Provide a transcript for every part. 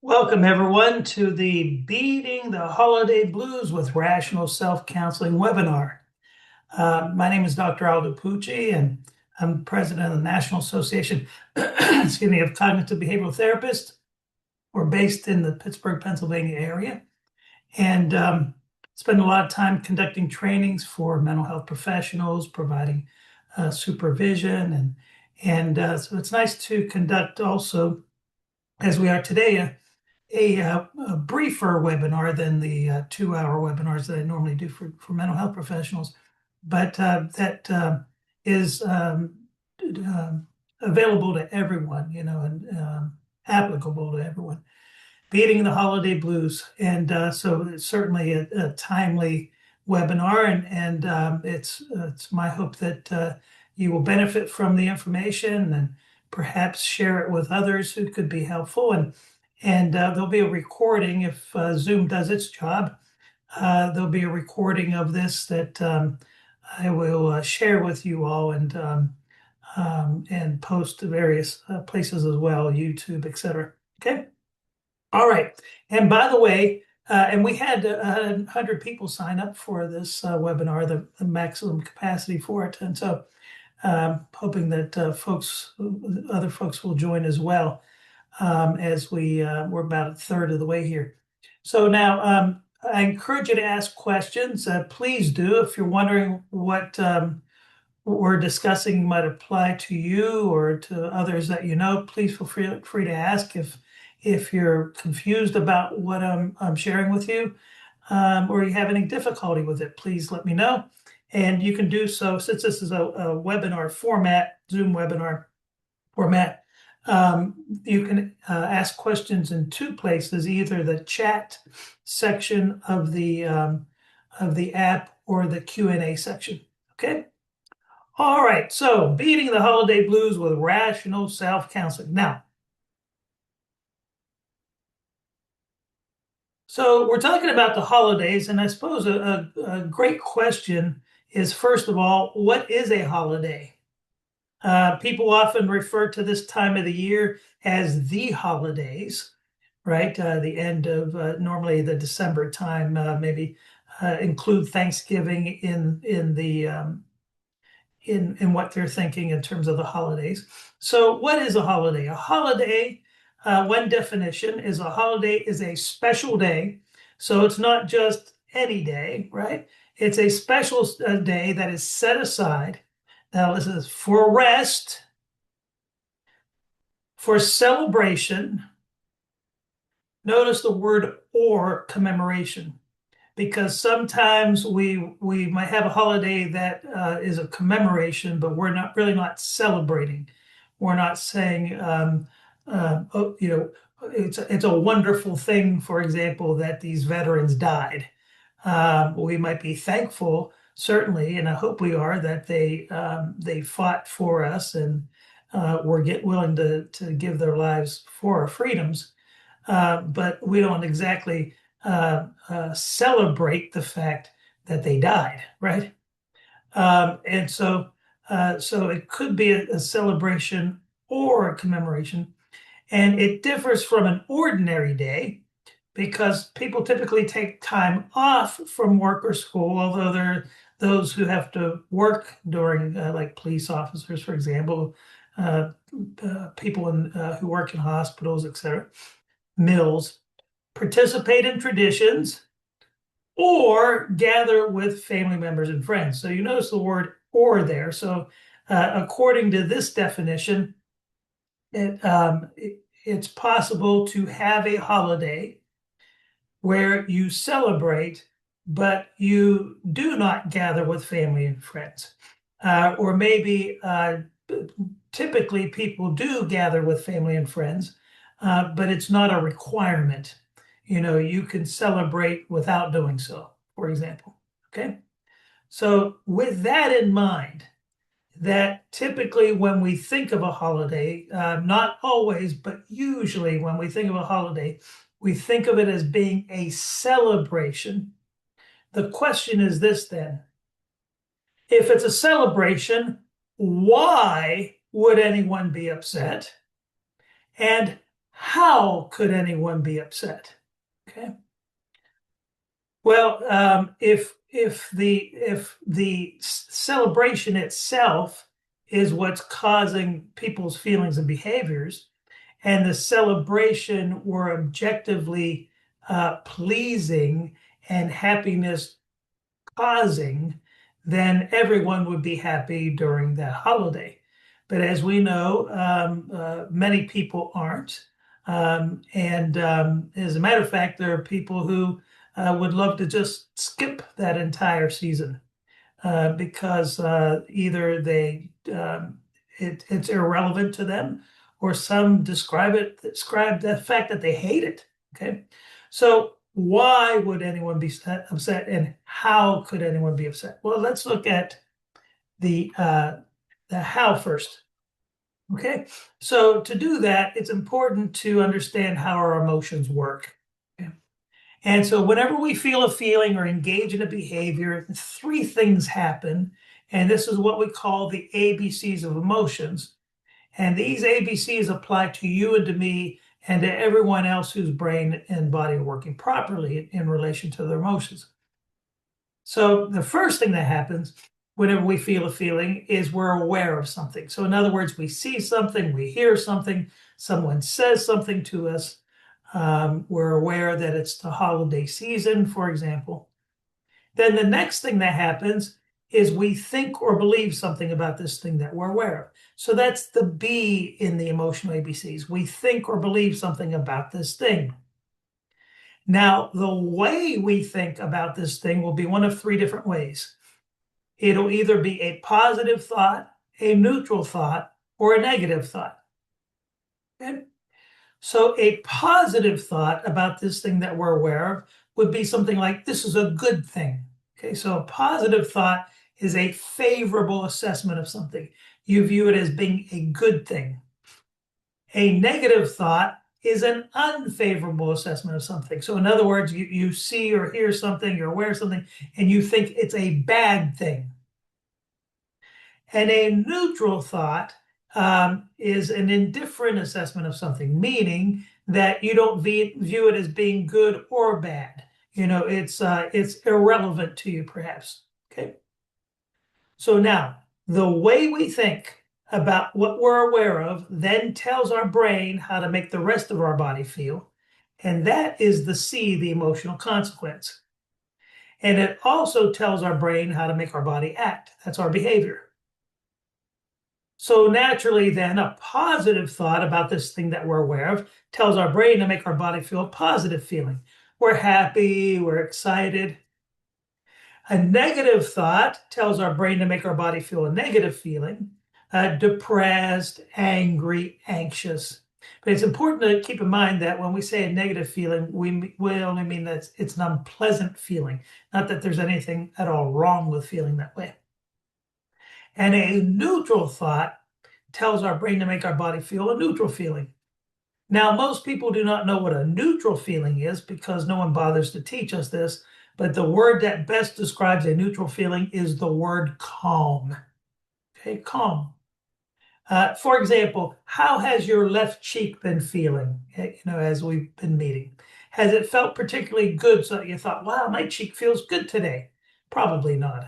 Welcome, everyone, to the Beating the Holiday Blues with Rational Self-Counseling webinar. My name is Dr. Aldo Pucci, and I'm president of the National Association excuse me, of Cognitive Behavioral Therapists. We're based in the Pittsburgh, Pennsylvania area, and spend a lot of time conducting trainings for mental health professionals, providing supervision, and so it's nice to conduct also, as we are today, a briefer webinar than the 2-hour webinars that I normally do for mental health professionals, but that is available to everyone, and applicable to everyone. Beating the Holiday Blues. And so it's certainly a timely webinar, and it's my hope that you will benefit from the information and perhaps share it with others who could be helpful. And there'll be a recording if Zoom does its job. There'll be a recording of this that I will share with you all and post to various places as well, YouTube, etc. Okay. All right. And by the way, and we had 100 people sign up for this webinar, the maximum capacity for it. And so hoping that other folks will join as well, as we're about a third of the way here. So now I encourage you to ask questions. Please do. If you're wondering what we're discussing might apply to you or to others that you know, please feel free to ask. If you're confused about what I'm sharing with you, or you have any difficulty with it, please let me know. And you can do so, since this is a webinar format, Zoom webinar format. You can ask questions in two places, either the chat section of the app or the Q&A section. Okay. All right. So, beating the holiday blues with rational self-counseling. Now, so we're talking about the holidays, and I suppose a great question is, first of all, what is a holiday? People often refer to this time of the year as the holidays, right? The end of normally the December time, maybe include Thanksgiving in what they're thinking in terms of the holidays. So, what is a holiday? A holiday, one definition is a holiday is a special day. So it's not just any day, right? It's a special day that is set aside. Now, this is for rest, for celebration. Notice the word or commemoration, because sometimes we might have a holiday that is a commemoration, but we're not celebrating. We're not saying, oh, it's a wonderful thing, for example, that these veterans died. We might be thankful, certainly, and I hope we are, that they fought for us and were willing to give their lives for our freedoms. But we don't exactly celebrate the fact that they died, right? And so it could be a celebration or a commemoration, and it differs from an ordinary day because people typically take time off from work or school, although there are those who have to work during, like police officers, for example, people who work in hospitals, etc., mills, participate in traditions, or got with family members and friends. So you notice the word or there. So according to this definition, it's possible to have a holiday where you celebrate, but you do not gather with family and friends. Or maybe typically people do gather with family and friends, but it's not a requirement. You can celebrate without doing so, for example. Okay. So with that in mind, that typically when we think of a holiday, not always, but usually when we think of a holiday, we think of it as being a celebration. The question is this then: if it's a celebration, why would anyone be upset? And how could anyone be upset? Okay. Well, if the celebration itself is what's causing people's feelings and behaviors, and the celebration were objectively pleasing and happiness causing, then everyone would be happy during that holiday. But as we know, many people aren't. And as a matter of fact, there are people who would love to just skip that entire season because either it's irrelevant to them, or some describe the fact that they hate it. Okay, so why would anyone be upset, and how could anyone be upset? Well, let's look at the how first. Okay, so to do that, it's important to understand how our emotions work. Okay? And so, whenever we feel a feeling or engage in a behavior, three things happen. And this is what we call the ABCs of emotions. And these ABCs apply to you and to me and to everyone else whose brain and body are working properly in relation to their emotions. So, the first thing that happens whenever we feel a feeling is we're aware of something. So, in other words, we see something, we hear something, someone says something to us. We're aware that it's the holiday season, for example. Then the next thing that happens is we think or believe something about this thing that we're aware of. So that's the B in the emotional ABCs. We think or believe something about this thing. Now, the way we think about this thing will be one of three different ways. It'll either be a positive thought, a neutral thought, or a negative thought. Okay? So a positive thought about this thing that we're aware of would be something like, this is a good thing. Okay, so a positive thought is a favorable assessment of something. You view it as being a good thing. A negative thought is an unfavorable assessment of something. So in other words, you see or hear something, you're aware of something, and you think it's a bad thing. And a neutral thought is an indifferent assessment of something, meaning that you don't view it as being good or bad. It's irrelevant to you, perhaps. Okay. So now, the way we think about what we're aware of then tells our brain how to make the rest of our body feel, and that is the C, the emotional consequence. And it also tells our brain how to make our body act. That's our behavior. So naturally, then, a positive thought about this thing that we're aware of tells our brain to make our body feel a positive feeling. We're happy, we're excited. A negative thought tells our brain to make our body feel a negative feeling, depressed, angry, anxious. But it's important to keep in mind that when we say a negative feeling, we only mean that it's an unpleasant feeling, not that there's anything at all wrong with feeling that way. And a neutral thought tells our brain to make our body feel a neutral feeling. Now, most people do not know what a neutral feeling is because no one bothers to teach us this, but the word that best describes a neutral feeling is the word calm. Okay, calm. For example, how has your left cheek been feeling, as we've been meeting? Has it felt particularly good so that you thought, wow, my cheek feels good today? Probably not.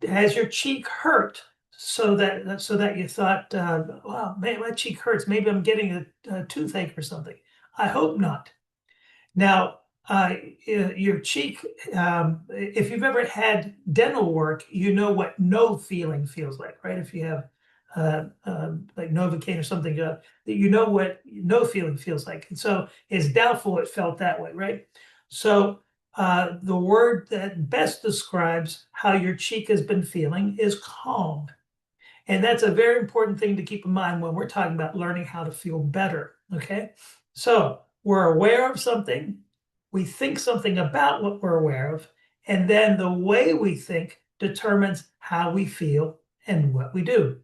Has your cheek hurt so that you thought, wow, man, my cheek hurts. Maybe I'm getting a toothache or something. I hope not. Now, your cheek, if you've ever had dental work, you know what no feeling feels like, right? If you have like Novocaine or something, you know what no feeling feels like. And so it's doubtful it felt that way, right? So the word that best describes how your cheek has been feeling is calm. And that's a very important thing to keep in mind when we're talking about learning how to feel better. Okay. So we're aware of something, we think something about what we're aware of, and then the way we think determines how we feel and what we do.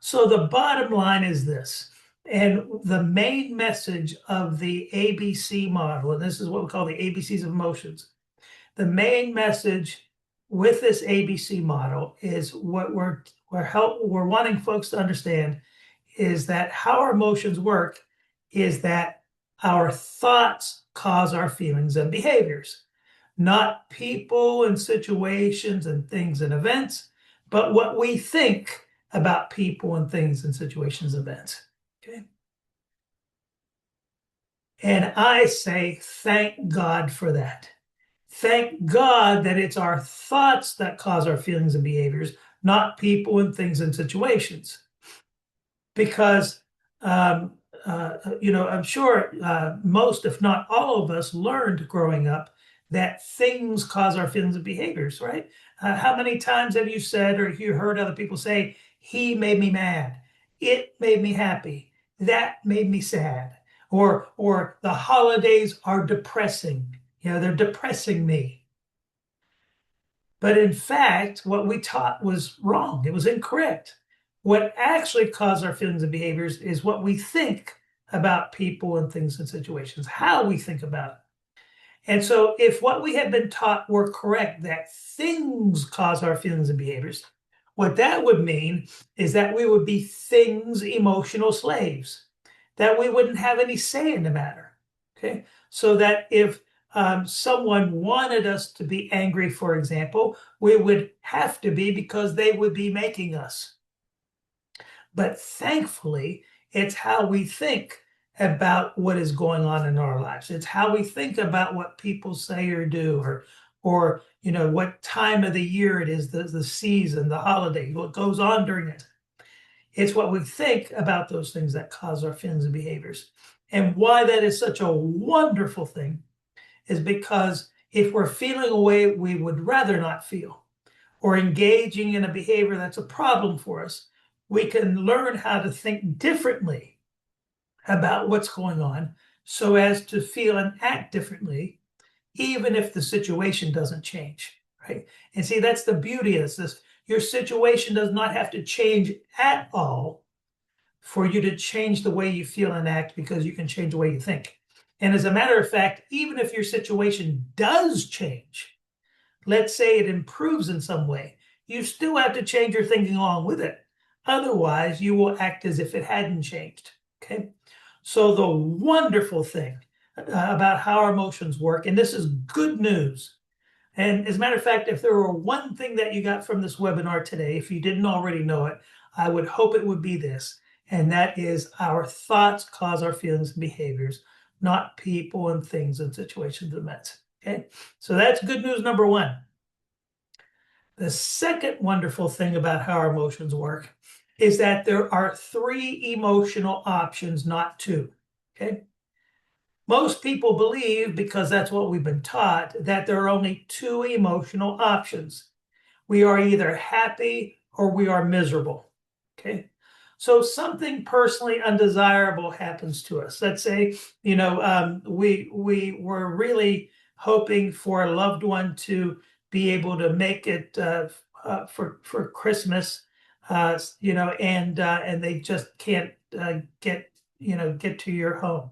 So the bottom line is this, and the main message of the ABC model, and this is what we call the ABCs of emotions. The main message with this ABC model is what we're wanting folks to understand is that how our emotions work is that our thoughts cause our feelings and behaviors, not people and situations and things and events, but what we think about people and things and situations and events. Okay. And I say, thank God for that. Thank God that it's our thoughts that cause our feelings and behaviors, not people and things and situations. Because, I'm sure most, if not all of us, learned growing up that things cause our feelings and behaviors, right? How many times have you said or you heard other people say, he made me mad, it made me happy, that made me sad, or the holidays are depressing, they're depressing me. But in fact, what we taught was wrong. It was incorrect. What actually causes our feelings and behaviors is what we think about people and things and situations, how we think about it. And so, if what we had been taught were correct, that things cause our feelings and behaviors, what that would mean is that we would be things emotional slaves, that we wouldn't have any say in the matter. Okay. So that if someone wanted us to be angry, for example, we would have to be because they would be making us. But thankfully, it's how we think about what is going on in our lives. It's how we think about what people say or do, or what time of the year it is, the season, the holiday, what goes on during it. It's what we think about those things that cause our feelings and behaviors. And why that is such a wonderful thing is because if we're feeling a way we would rather not feel, or engaging in a behavior that's a problem for us, we can learn how to think differently about what's going on so as to feel and act differently, even if the situation doesn't change, right? And see, that's the beauty of this. Your situation does not have to change at all for you to change the way you feel and act, because you can change the way you think. And as a matter of fact, even if your situation does change, let's say it improves in some way, you still have to change your thinking along with it. Otherwise, you will act as if it hadn't changed. Okay. So, the wonderful thing about how our emotions work, and this is good news. And as a matter of fact, if there were one thing that you got from this webinar today, if you didn't already know it, I would hope it would be this. And that is, our thoughts cause our feelings and behaviors, not people and things and situations and events. Okay. So that's good news number one. The second wonderful thing about how our emotions work is that there are three emotional options, not two. Okay. Most people believe, because that's what we've been taught, that there are only two emotional options. We are either happy or we are miserable. Okay. So something personally undesirable happens to us. Let's say, we were really hoping for a loved one to be able to make it for Christmas, and they just can't get to your home.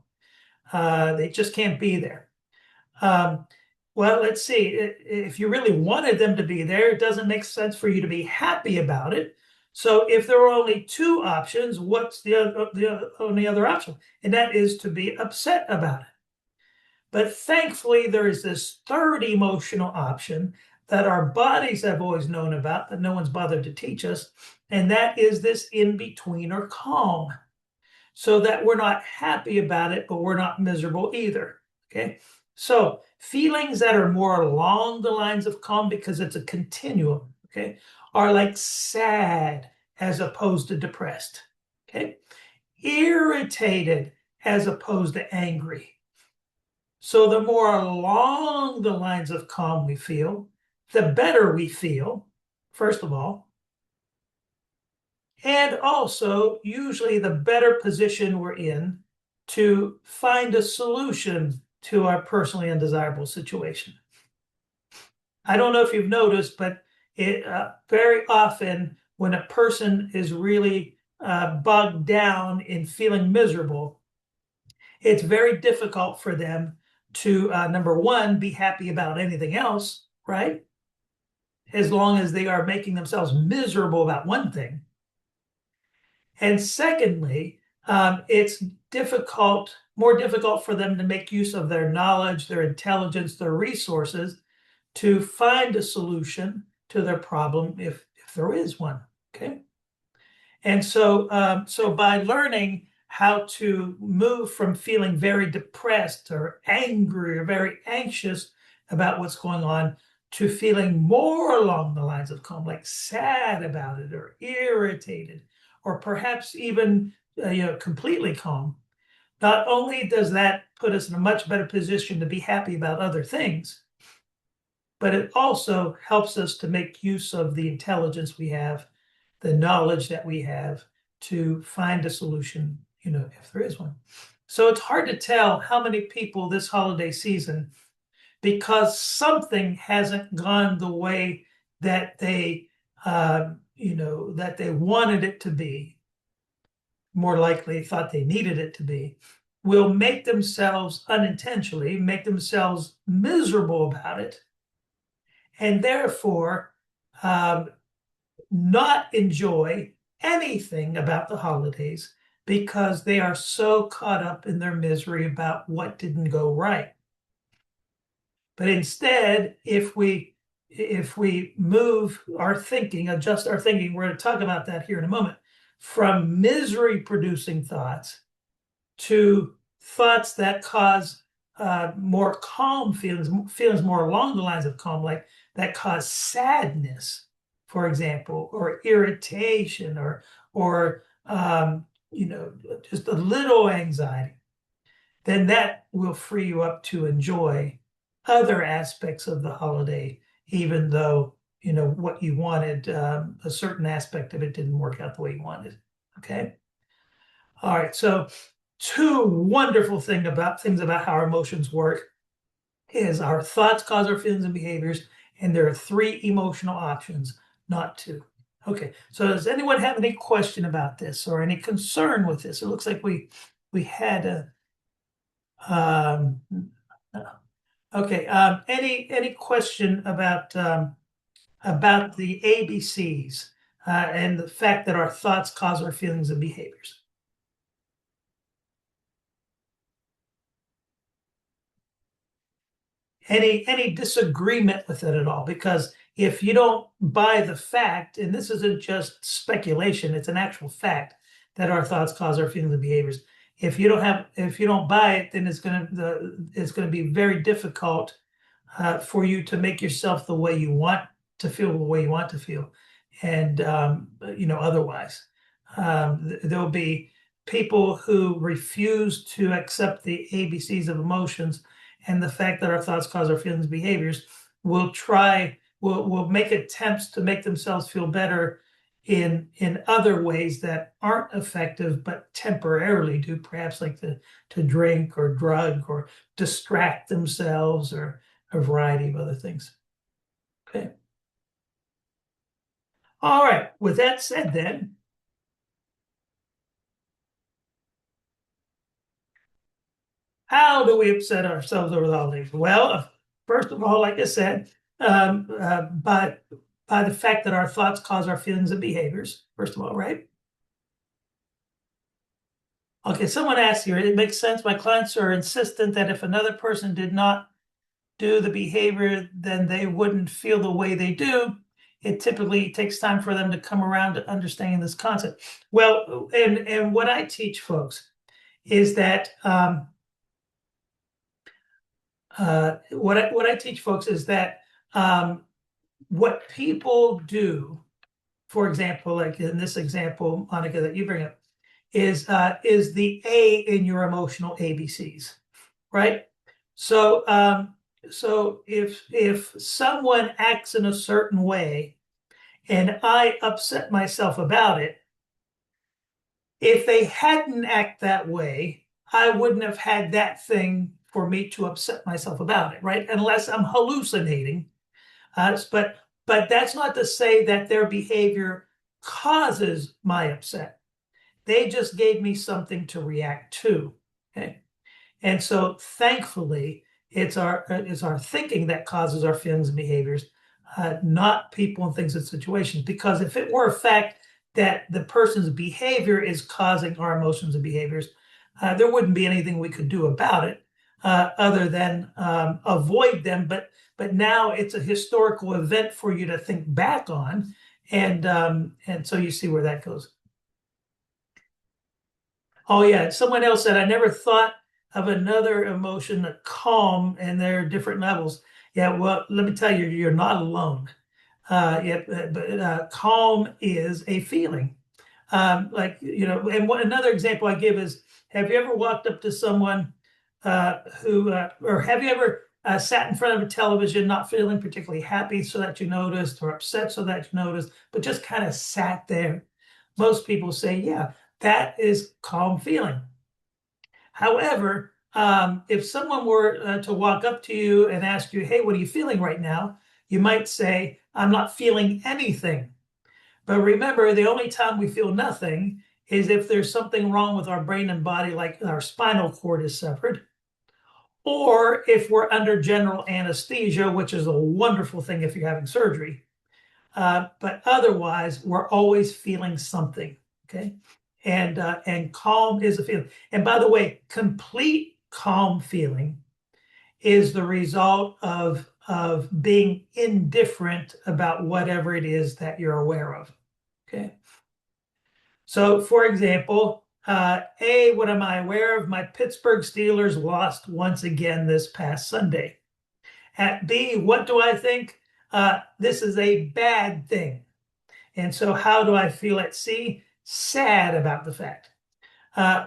They just can't be there. Well, let's see. If you really wanted them to be there, it doesn't make sense for you to be happy about it. So if there are only two options, what's the only other option? And that is to be upset about it. But thankfully, there is this third emotional option that our bodies have always known about, that no one's bothered to teach us. And that is this in-between or calm. So that we're not happy about it, but we're not miserable either. Okay. So feelings that are more along the lines of calm, because it's a continuum, okay, are like sad as opposed to depressed. Okay. Irritated as opposed to angry. So the more along the lines of calm we feel, the better we feel, first of all. And also, usually the better position we're in to find a solution to our personally undesirable situation. I don't know if you've noticed, but very often when a person is really bogged down in feeling miserable, it's very difficult for them to, number one, be happy about anything else, right? As long as they are making themselves miserable about one thing. And secondly, it's more difficult for them to make use of their knowledge, their intelligence, their resources to find a solution to their problem if there is one. Okay. And so by learning how to move from feeling very depressed or angry or very anxious about what's going on to feeling more along the lines of calm, like sad about it or irritated, or perhaps even completely calm. Not only does that put us in a much better position to be happy about other things, but it also helps us to make use of the intelligence we have, the knowledge that we have to find a solution, if there is one. So it's hard to tell how many people this holiday season, because something hasn't gone the way that they, that they wanted it to be, more likely thought they needed it to be, will make themselves unintentionally, make themselves miserable about it, and therefore not enjoy anything about the holidays because they are so caught up in their misery about what didn't go right. But instead, if we move our thinking, adjust our thinking, we're going to talk about that here in a moment, from misery producing thoughts to thoughts that cause more calm feelings more along the lines of calm, like that cause sadness, for example, or irritation, or just a little anxiety, then that will free you up to enjoy other aspects of the holiday, even though what you wanted, a certain aspect of it didn't work out the way you wanted. Okay. All right. So two wonderful things about how our emotions work is our thoughts cause our feelings and behaviors, and there are three emotional options, not two. Okay, so does anyone have any question about this or any concern with this? It looks like we had a okay. Any question about the ABCs and the fact that our thoughts cause our feelings and behaviors? Any disagreement with it at all? Because if you don't buy the fact, and this isn't just speculation, it's an actual fact that our thoughts cause our feelings and behaviors. If you don't buy it, then it's gonna be very difficult for you to make yourself the way you want to feel, the way you want to feel, and otherwise, there'll be people who refuse to accept the ABCs of emotions, and the fact that our thoughts cause our feelings and behaviors will make attempts to make themselves feel better in other ways that aren't effective but temporarily do, perhaps like to drink or drug or distract themselves or a variety of other things. Okay. All right. With that said, then, how do we upset ourselves over the holidays? Well, first of all, like I said, by the fact that our thoughts cause our feelings and behaviors, first of all, right? Okay, someone asked here, it makes sense. My clients are insistent that if another person did not do the behavior, then they wouldn't feel the way they do. It typically takes time for them to come around to understanding this concept. Well, and what I teach folks is that what I teach folks is that what people do, for example, like in this example, Monica, that you bring up, is the A in your emotional ABCs, right? So so if someone acts in a certain way and I upset myself about it, if they hadn't act that way, I wouldn't have had that thing for me to upset myself about it, right? Unless I'm hallucinating. But that's not to say that their behavior causes my upset. They just gave me something to react to. Okay. And so thankfully, it's our thinking that causes our feelings and behaviors, not people and things and situations. Because if it were a fact that the person's behavior is causing our emotions and behaviors, there wouldn't be anything we could do about it other than avoid them. But now it's a historical event for you to think back on, and so you see where that goes. Oh yeah, someone else said I never thought of another emotion, calm, and there are different levels. Yeah, well, let me tell you, you're not alone. Yeah, but calm is a feeling. Like, and another example I give is, have you ever walked up to someone or have you ever sat in front of a television not feeling particularly happy so that you noticed, or upset so that you noticed, but just kind of sat there? Most people say, yeah, that is calm feeling. However, if someone were to walk up to you and ask you, hey, what are you feeling right now? You might say, I'm not feeling anything. But remember, the only time we feel nothing is if there's something wrong with our brain and body, like our spinal cord is severed, or if we're under general anesthesia, which is a wonderful thing if you're having surgery. But otherwise, we're always feeling something. Okay. And calm is a feeling. And by the way, complete calm feeling is the result of being indifferent about whatever it is that you're aware of. Okay. So, for example, A, what am I aware of? My Pittsburgh Steelers lost once again this past Sunday. At B, what do I think? This is a bad thing. And so, how do I feel at C? Sad about the fact.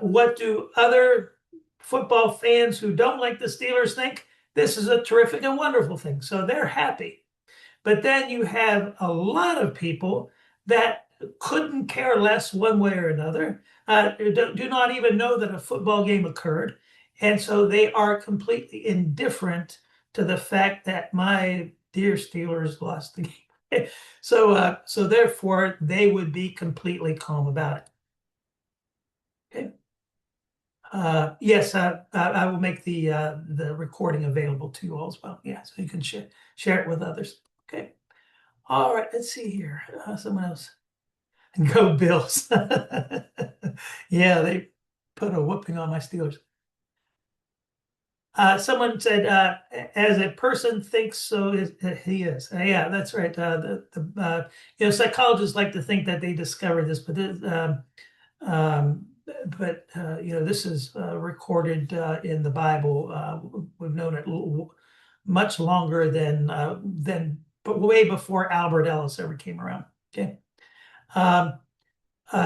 What do other football fans who don't like the Steelers think? This is a terrific and wonderful thing. So, they're happy. But then you have a lot of people that couldn't care less one way or another, do not even know that a football game occurred. And so they are completely indifferent to the fact that my dear Steelers lost the game. So therefore, they would be completely calm about it. Okay. Yes, I will make the recording available to you all as well. Yeah, so you can share it with others. Okay. All right, let's see here. Someone else. Go Bills. Yeah, they put a whooping on my Steelers. Someone said, as a person thinks, so is, he is. Yeah, that's right. Psychologists like to think that they discovered this, um, this is recorded in the Bible. We've known it much longer but way before Albert Ellis ever came around. Okay.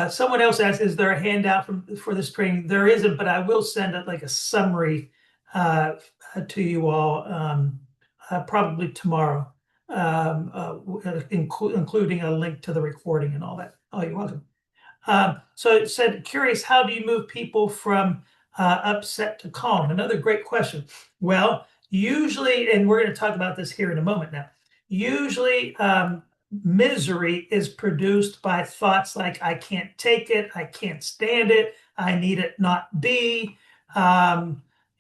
Someone else asked, is there a handout for this training? There isn't, but I will send it like a summary uh, to you all probably tomorrow, including a link to the recording and all that. Oh, you're welcome. So it said, curious, how do you move people from upset to calm? Another great question. Well, usually, and we're going to talk about this here in a moment now, usually misery is produced by thoughts like, I can't take it, I can't stand it, I need it not be,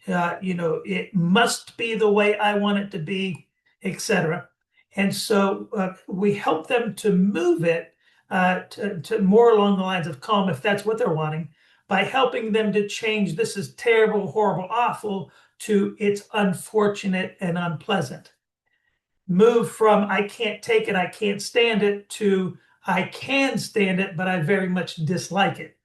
it must be the way I want it to be, etc. And so we help them to move it to more along the lines of calm, if that's what they're wanting, by helping them to change this is terrible, horrible, awful to it's unfortunate and unpleasant. Move from I can't take it, I can't stand it to I can stand it, but I very much dislike it.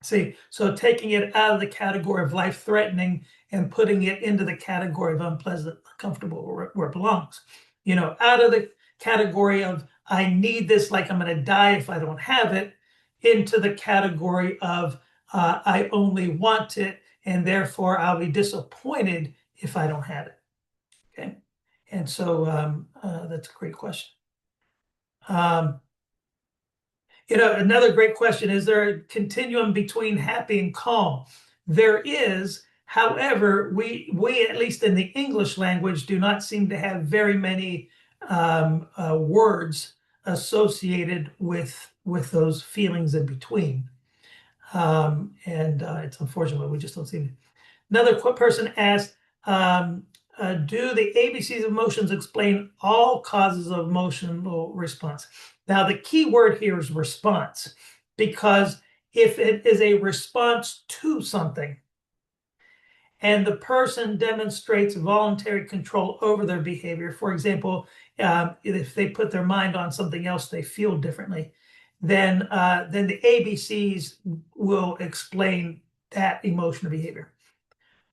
See, so taking it out of the category of life threatening and putting it into the category of unpleasant, uncomfortable, where it belongs. Out of the category of I need this like I'm going to die if I don't have it, into the category of I only want it and therefore I'll be disappointed if I don't have it. Okay. And so that's a great question. Another great question, is there a continuum between happy and calm? There is. However, we at least in the English language do not seem to have very many words associated with those feelings in between. And it's unfortunate, we just don't see. Another person asked, do the ABCs of emotions explain all causes of emotional response? Now, the key word here is response, because if it is a response to something and the person demonstrates voluntary control over their behavior. For example, if they put their mind on something else, they feel differently. Then the ABCs will explain that emotion or behavior.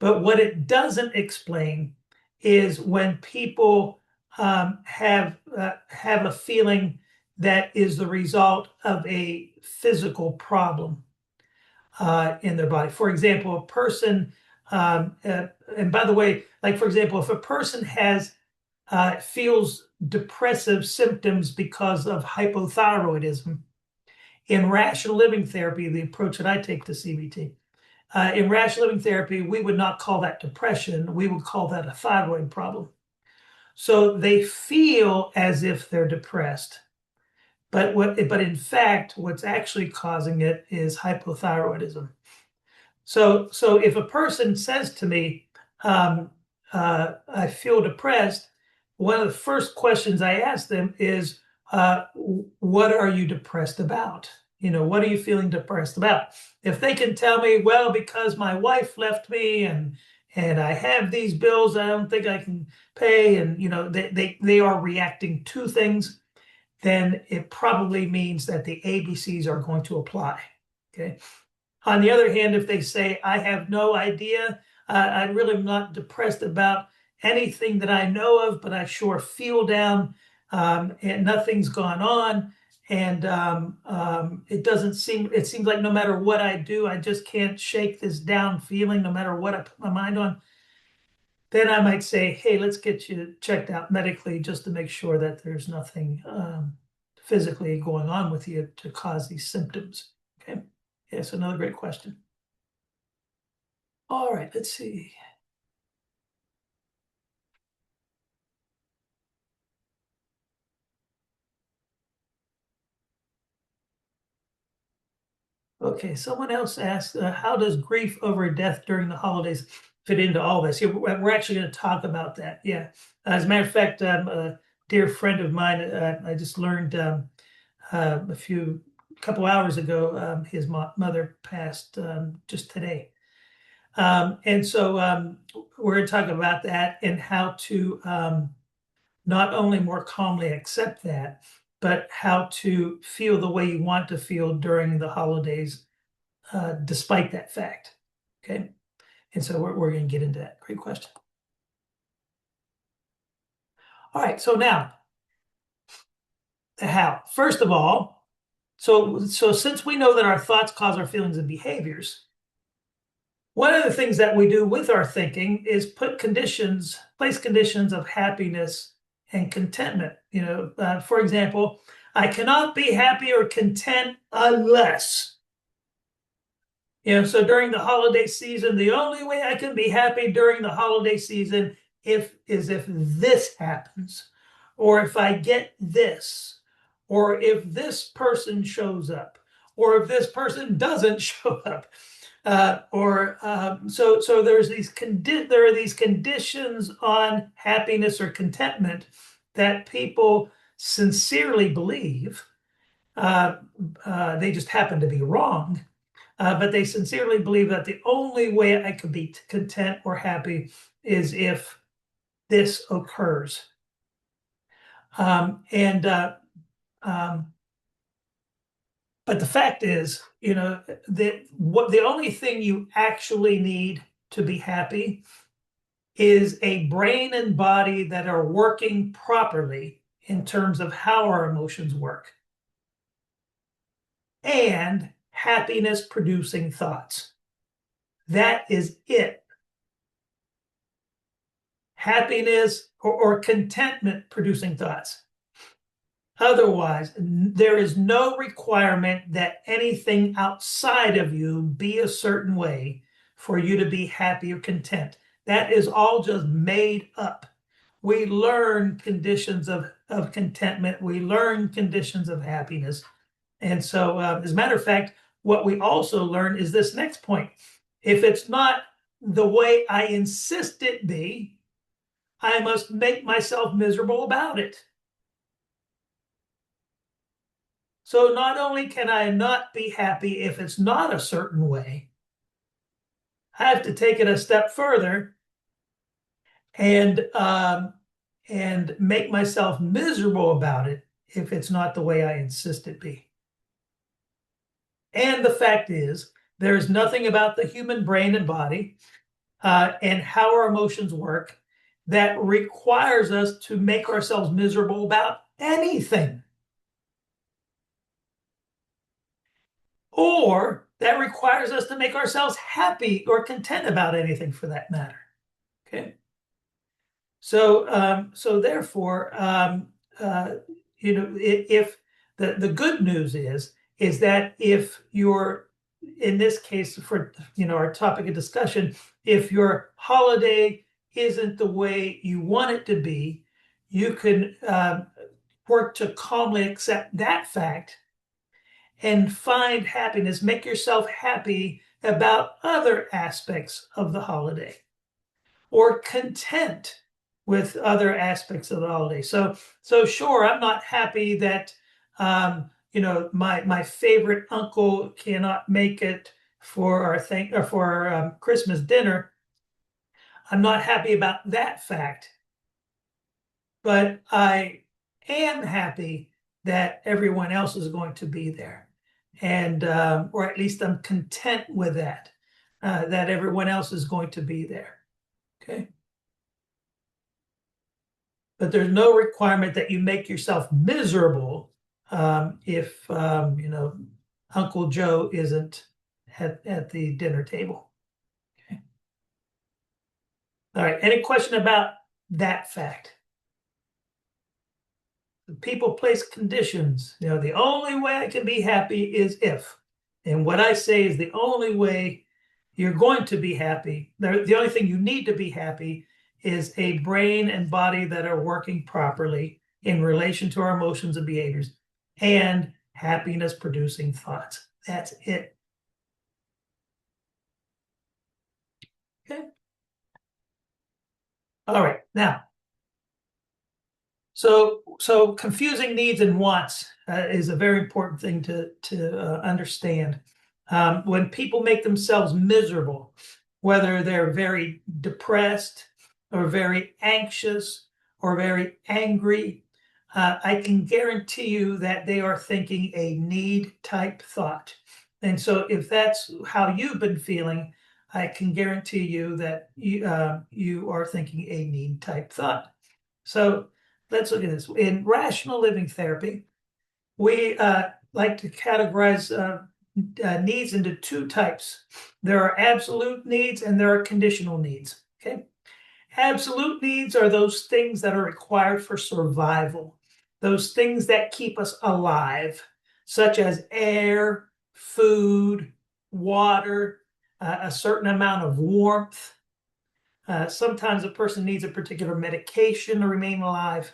But what it doesn't explain is when people have a feeling that is the result of a physical problem in their body. For example, a person, and by the way, like for example, if a person feels depressive symptoms because of hypothyroidism, in rational living therapy, the approach that I take to CBT, in rational living therapy, we would not call that depression. We would call that a thyroid problem. So they feel as if they're depressed, but in fact, what's actually causing it is hypothyroidism. So if a person says to me, I feel depressed, one of the first questions I ask them is, what are you depressed about? What are you feeling depressed about? If they can tell me, well, because my wife left me and I have these bills I don't think I can pay, and they are reacting to things, then it probably means that the ABCs are going to apply. Okay. On the other hand, if they say, I have no idea, I really am not depressed about anything that I know of, but I sure feel down, and nothing's gone on. And it seems like no matter what I do, I just can't shake this down feeling, no matter what I put my mind on. Then I might say, hey, let's get you checked out medically just to make sure that there's nothing physically going on with you to cause these symptoms. Okay. Yes, another great question. All right, let's see. Okay, someone else asked, how does grief over death during the holidays fit into all this? Yeah, we're actually going to talk about that. Yeah. As a matter of fact, a dear friend of mine, I just learned couple hours ago, his mother passed just today. And so we're going to talk about that and how to not only more calmly accept that, but how to feel the way you want to feel during the holidays, despite that fact. Okay. And so we're going to get into that. Great question. All right. So now, the how. First of all, so since we know that our thoughts cause our feelings and behaviors, one of the things that we do with our thinking is place conditions of happiness and contentment. For example, I cannot be happy or content unless. So during the holiday season, the only way I can be happy during the holiday season is if this happens, or if I get this, or if this person shows up, or if this person doesn't show up. So there are these conditions on happiness or contentment that people sincerely believe. They just happen to be wrong, but they sincerely believe that the only way I could be content or happy is if this occurs. But the fact is, the only thing you actually need to be happy is a brain and body that are working properly in terms of how our emotions work, and happiness producing thoughts. That is it. Happiness or contentment producing thoughts. Otherwise, there is no requirement that anything outside of you be a certain way for you to be happy or content. That is all just made up. We learn conditions of contentment. We learn conditions of happiness. And so, as a matter of fact, what we also learn is this next point. If it's not the way I insist it be, I must make myself miserable about it. So not only can I not be happy if it's not a certain way, I have to take it a step further and make myself miserable about it if it's not the way I insist it be. And the fact is, there's nothing about the human brain and body and how our emotions work that requires us to make ourselves miserable about anything, or that requires us to make ourselves happy or content about anything for that matter. Okay. So therefore, if the good news is that if you're, in this case, for our topic of discussion, if your holiday isn't the way you want it to be, you can work to calmly accept that fact and find happiness, make yourself happy about other aspects of the holiday, or content with other aspects of the holiday. So sure, I'm not happy that my favorite uncle cannot make it for our Christmas dinner. I'm not happy about that fact, but I am happy that everyone else is going to be there, and or at least I'm content with that, that everyone else is going to be there. Okay. But there's no requirement that you make yourself miserable if Uncle Joe isn't at the dinner table. Okay. All right. Any question about that fact? People place conditions. The only way I can be happy is if. And what I say is the only way you're going to be happy, the only thing you need to be happy is a brain and body that are working properly in relation to our emotions and behaviors and happiness producing thoughts. That's it. Okay. All right. Now, so confusing needs and wants is a very important thing to understand. When people make themselves miserable, whether they're very depressed or very anxious or very angry, I can guarantee you that they are thinking a need type thought. And so if that's how you've been feeling, I can guarantee you that you are thinking a need type thought. So let's look at this. In rational living therapy, we like to categorize needs into two types. There are absolute needs and there are conditional needs. Okay. Absolute needs are those things that are required for survival, those things that keep us alive, such as air, food, water, a certain amount of warmth. Sometimes a person needs a particular medication to remain alive.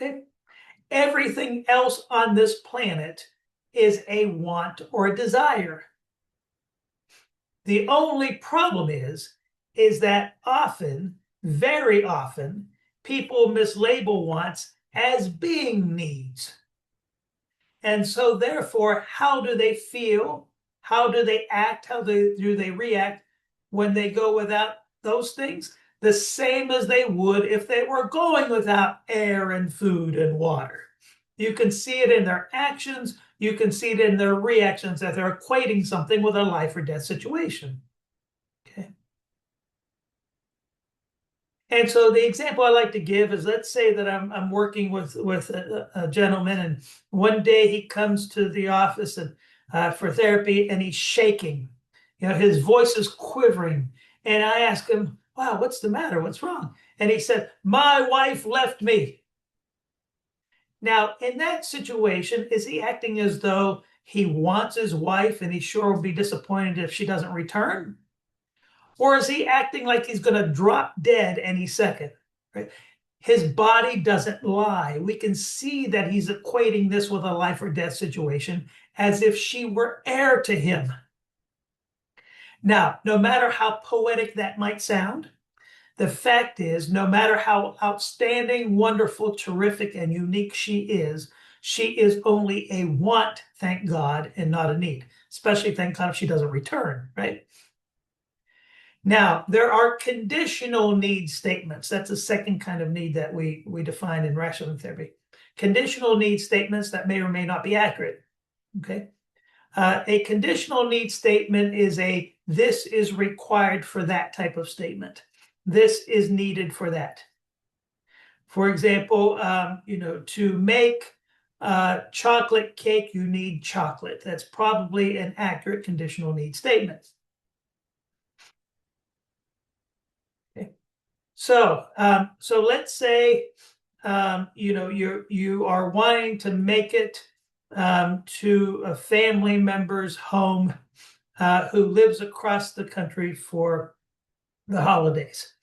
Okay. Everything else on this planet is a want or a desire. The only problem is that often, very often, people mislabel wants as being needs. And so therefore, how do they feel? How do they act? How do they react when they go without those things? The same as they would if they were going without air and food and water. You can see it in their actions. You can see it in their reactions, that they're equating something with a life or death situation. Okay. And so the example I like to give is, let's say that I'm working with a gentleman, and one day he comes to the office and for therapy, and he's shaking. His voice is quivering, and I ask him, "Wow, what's the matter? What's wrong?" And he said, "My wife left me." Now, in that situation, is he acting as though he wants his wife and he sure will be disappointed if she doesn't return? Or is he acting like he's going to drop dead any second? Right? His body doesn't lie. We can see that he's equating this with a life or death situation as if she were heir to him. Now, no matter how poetic that might sound, the fact is, no matter how outstanding, wonderful, terrific, and unique she She is only a want, thank God, and not a need. Especially thank God if she doesn't return, right? Now, there are conditional need statements. That's the second kind of need that we define in rational therapy. Conditional need statements that may or may not be accurate. Okay. A conditional need statement is a this is required for that type of statement. This is needed for that. For example, to make chocolate cake, you need chocolate. That's probably an accurate conditional need statement. Okay. So let's say you are wanting to make it to a family member's home who lives across the country for the holidays,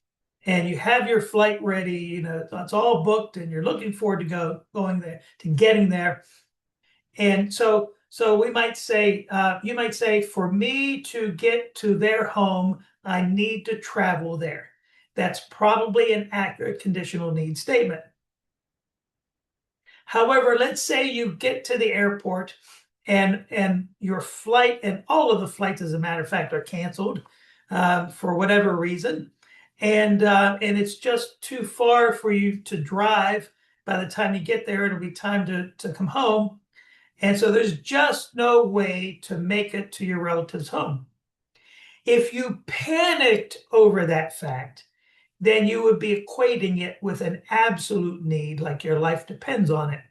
and you have your flight ready. It's all booked, and you're looking forward to going there, to getting there. And so we might say, you might say, for me to get to their home, I need to travel there. That's probably an accurate conditional need statement. However, let's say you get to the airport and your flight, and all of the flights, as a matter of fact, are canceled for whatever reason. And it's just too far for you to drive. By the time you get there, it'll be time to come home. And so there's just no way to make it to your relative's home. If you panicked over that fact, then you would be equating it with an absolute need, like your life depends on it.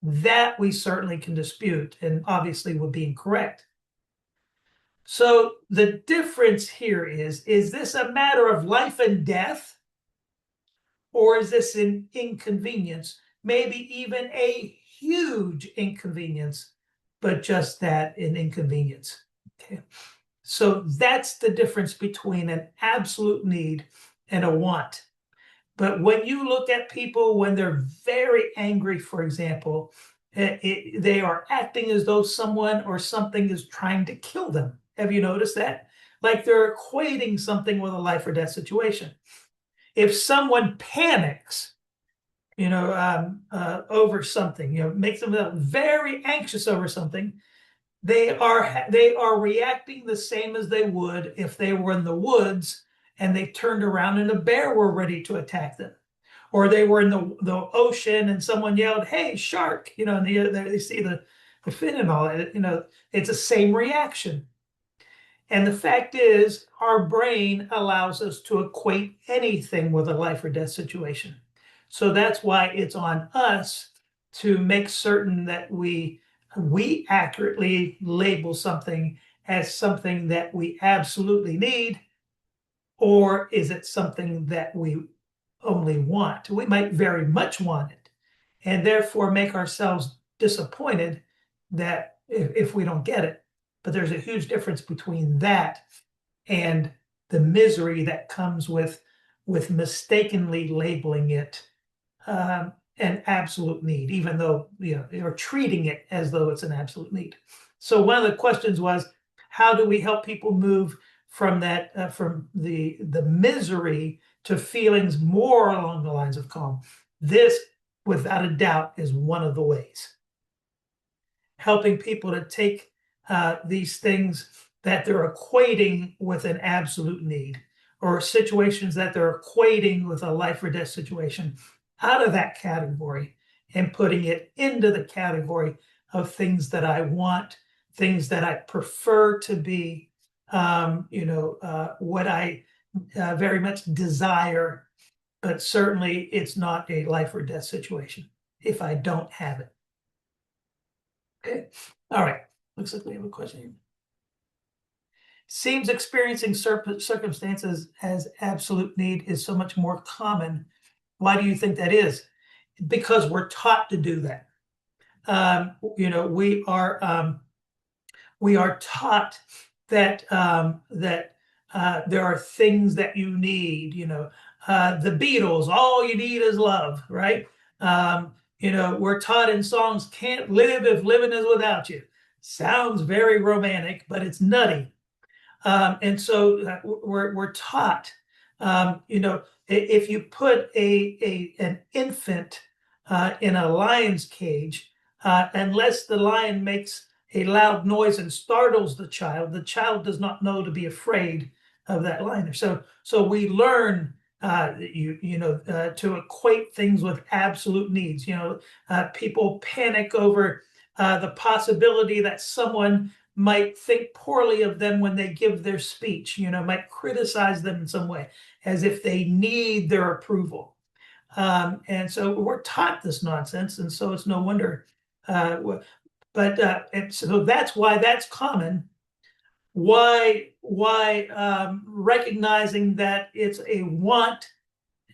That we certainly can dispute and obviously would be incorrect. So the difference here is this a matter of life and death? Or is this an inconvenience? Maybe even a huge inconvenience, but just that, an inconvenience. Okay. So that's the difference between an absolute need and a want. But when you look at people when they're very angry, for example, they are acting as though someone or something is trying to kill them. Have you noticed that? Like they're equating something with a life or death situation. If someone panics, over something, makes them very anxious over something, they are reacting the same as they would if they were in the woods and they turned around and a bear were ready to attack them, or they were in the ocean and someone yelled, "Hey, shark!" And they see the fin and all that. It's the same reaction. And the fact is, our brain allows us to equate anything with a life or death situation. So that's why it's on us to make certain that we accurately label something as something that we absolutely need, or is it something that we only want? We might very much want it, and therefore make ourselves disappointed that if we don't get it. But there's a huge difference between that and the misery that comes with mistakenly labeling it an absolute need, even though you're treating it as though it's an absolute need. So one of the questions was, how do we help people move from that from the misery to feelings more along the lines of calm? This, without a doubt, is one of the ways. Helping people to take these things that they're equating with an absolute need, or situations that they're equating with a life or death situation, out of that category and putting it into the category of things that I want, things that I prefer to be, what I very much desire, but certainly it's not a life or death situation if I don't have it. Okay. All right. Looks like we have a question here. Seems experiencing circumstances as absolute need is so much more common. Why do you think that is? Because we're taught to do that. We are taught that there are things that you need. The Beatles, all you need is love, right? We're taught in songs, "Can't live if living is without you." Sounds very romantic, but it's nutty. And so we're taught, if you put an infant in a lion's cage, Unless the lion makes a loud noise and startles the child does not know to be afraid of that lion. So we learn to equate things with absolute needs. People panic over the possibility that someone might think poorly of them when they give their speech, might criticize them in some way, as if they need their approval. And so we're taught this nonsense, and so it's no wonder. And so that's why that's common. Why recognizing that it's a want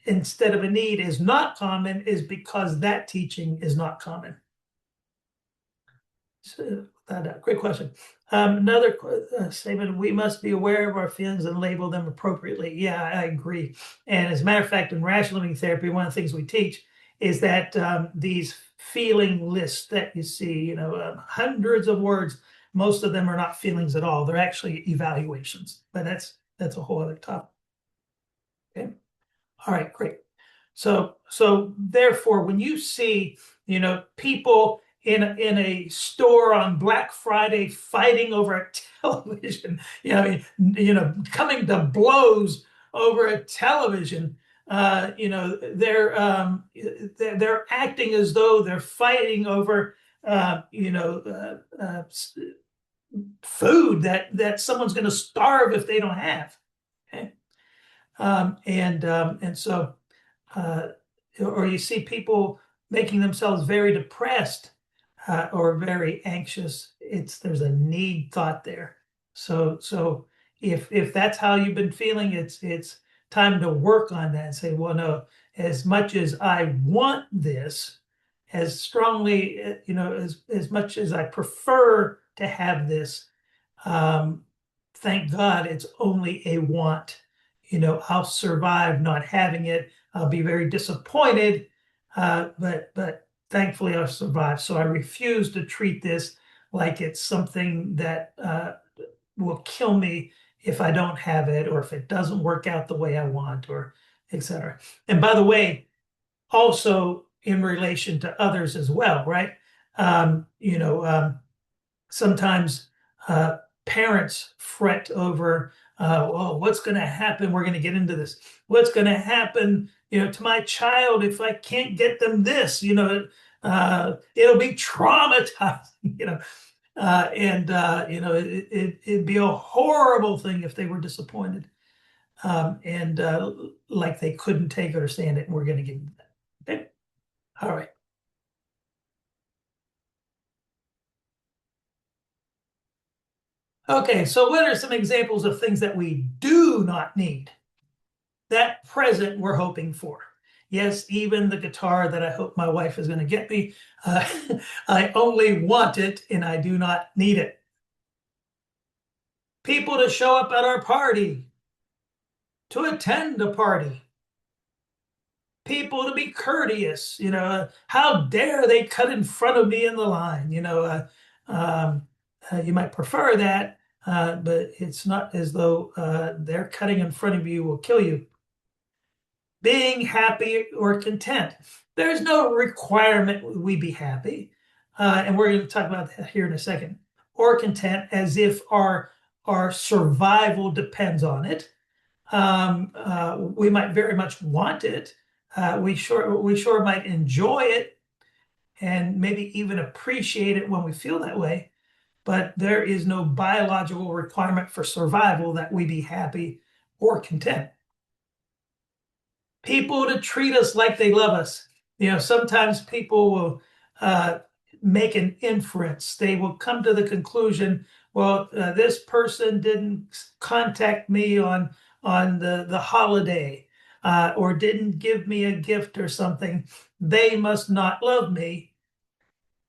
instead of a need is not common is because that teaching is not common. So, great question. Another statement: we must be aware of our feelings and label them appropriately. Yeah, I agree. And as a matter of fact, in rational living therapy, one of the things we teach is that these feeling lists that you see, hundreds of words, most of them are not feelings at all. They're actually evaluations. But that's a whole other topic. Okay. All right, great. So therefore, when you see, people in a store on Black Friday fighting over a television, coming to blows over a television, they're acting as though they're fighting over, food that someone's going to starve if they don't have. Okay. And so, uh, or you see people making themselves very depressed or very anxious. There's a need thought there. So if that's how you've been feeling, it's time to work on that and say, well, no, as much as I want this, as strongly, as much as I prefer to have this, thank God it's only a want. I'll survive not having it. I'll be very disappointed, but thankfully I'll survive. So I refuse to treat this like it's something that will kill me if I don't have it, or if it doesn't work out the way I want, or etc. And by the way, also in relation to others as well, right? Sometimes parents fret over, well, what's going to happen? We're going to get into this. What's going to happen, to my child if I can't get them this? It'll be traumatizing, it'd be a horrible thing if they were disappointed, and like they couldn't take it or stand it. And we're going to get into that. Okay. All right. Okay, so what are some examples of things that we do not need? That present we're hoping for. Yes, even the guitar that I hope my wife is going to get me, I only want it and I do not need it. People to show up at our party, to attend a party, people to be courteous. How dare they cut in front of me in the line? You might prefer that, but it's not as though their cutting in front of you will kill you. Being happy or content. There's no requirement we be happy. And we're going to talk about that here in a second. Or content, as if our survival depends on it. We might very much want it. We sure might enjoy it and maybe even appreciate it when we feel that way. But there is no biological requirement for survival that we be happy or content. People to treat us like they love us. Sometimes people will make an inference. They will come to the conclusion, well, this person didn't contact me on the holiday, or didn't give me a gift or something. They must not love me.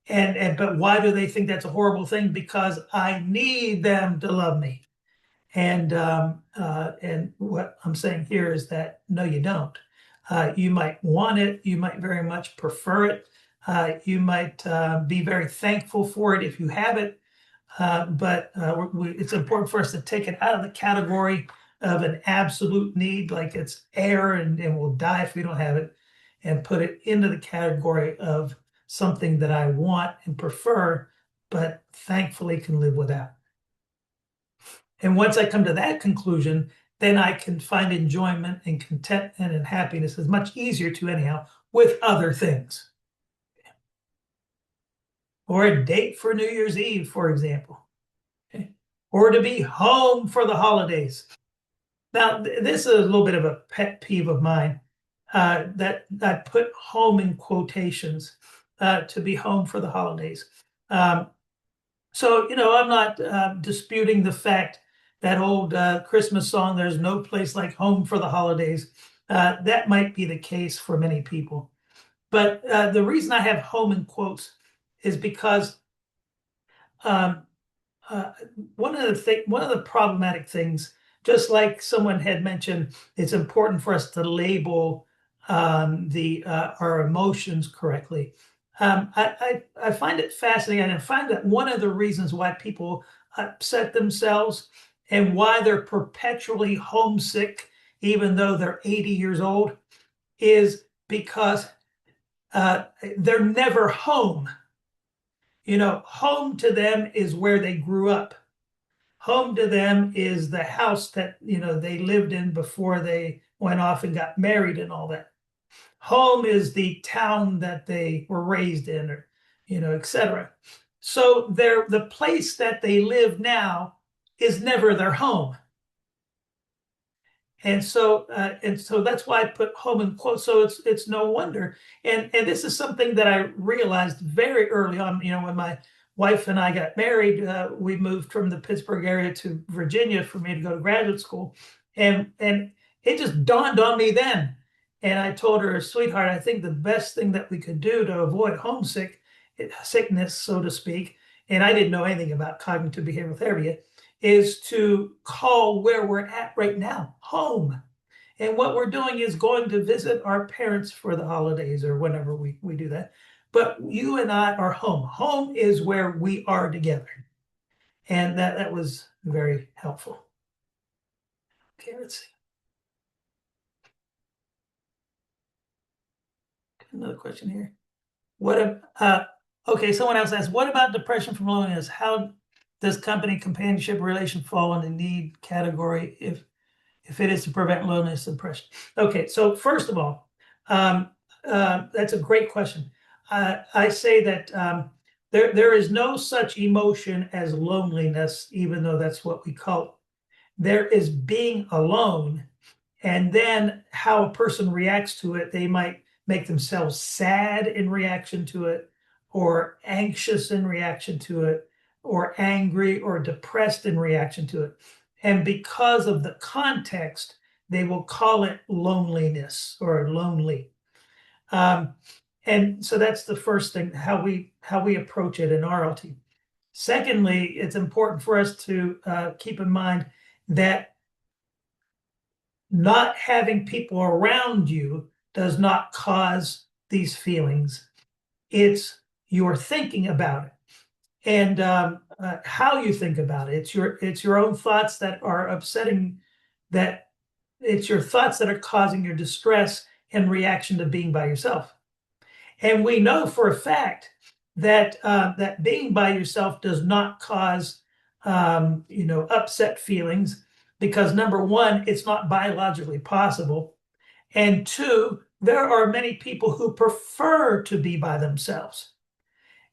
But why do they think that's a horrible thing? Because I need them to love me. And what I'm saying here is that no, you don't. You might want it. You might very much prefer it. You might be very thankful for it if you have it. But it's important for us to take it out of the category of an absolute need, like it's air and we'll die if we don't have it, and put it into the category of something that I want and prefer, but thankfully can live without. And once I come to that conclusion, then I can find enjoyment and contentment and happiness is much easier to anyhow with other things. Or a date for New Year's Eve, for example, okay? Or to be home for the holidays. Now, this is a little bit of a pet peeve of mine, that I put home in quotations, to be home for the holidays. Um, so, I'm not disputing the fact that old Christmas song, "There's no place like home for the holidays." That might be the case for many people. But the reason I have home in quotes is because um, uh, one of the problematic things, just like someone had mentioned, it's important for us to label the our emotions correctly. I find it fascinating, and I find that one of the reasons why people upset themselves and why they're perpetually homesick, even though they're 80 years old, is because they're never home. Home to them is where they grew up. Home to them is the house that they lived in before they went off and got married and all that. Home is the town that they were raised in, or etc. So the place that they live now is never their home. And so that's why I put home in quotes. So it's no wonder. And this is something that I realized very early on. When my wife and I got married, we moved from the Pittsburgh area to Virginia for me to go to graduate school, and it just dawned on me then. And I told her, "Sweetheart, I think the best thing that we could do to avoid sickness, so to speak," and I didn't know anything about cognitive behavioral therapy, is to call where we're at right now home. And what we're doing is going to visit our parents for the holidays or whenever we do that. But you and I are home. Home is where we are together. And that was very helpful. Okay, let's see. Another question here. Okay, someone else asked, what about depression from loneliness? How does company companionship relation fall in the need category if it is to prevent loneliness and depression? Okay, so first of all, that's a great question. I say that there is no such emotion as loneliness, even though that's what we call it. There is being alone, and then how a person reacts to it. They might make themselves sad in reaction to it, or anxious in reaction to it, or angry or depressed in reaction to it. And because of the context, they will call it loneliness or lonely. Um, and so that's the first thing, how we approach it in RLT. Secondly, it's important for us to keep in mind that not having people around you does not cause these feelings. It's your thinking about it and how you think about it. It's your own thoughts that are upsetting. That it's your thoughts that are causing your distress in reaction to being by yourself. And we know for a fact that that being by yourself does not cause upset feelings, because number one, it's not biologically possible, and two, there are many people who prefer to be by themselves.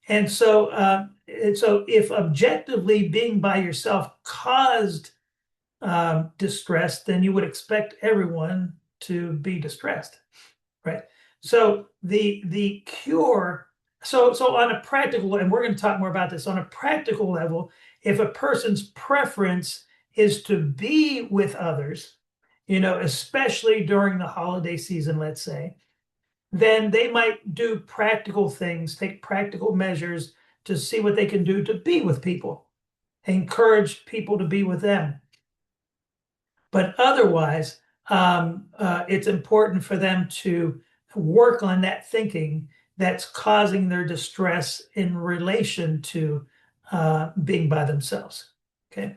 And so if objectively being by yourself caused distress, then you would expect everyone to be distressed, right? So the cure. So on a practical, and we're going to talk more about this on a practical level, if a person's preference is to be with others, especially during the holiday season, let's say, then they might do practical things, take practical measures to see what they can do to be with people, encourage people to be with them. But otherwise, it's important for them to work on that thinking that's causing their distress in relation to being by themselves. Okay.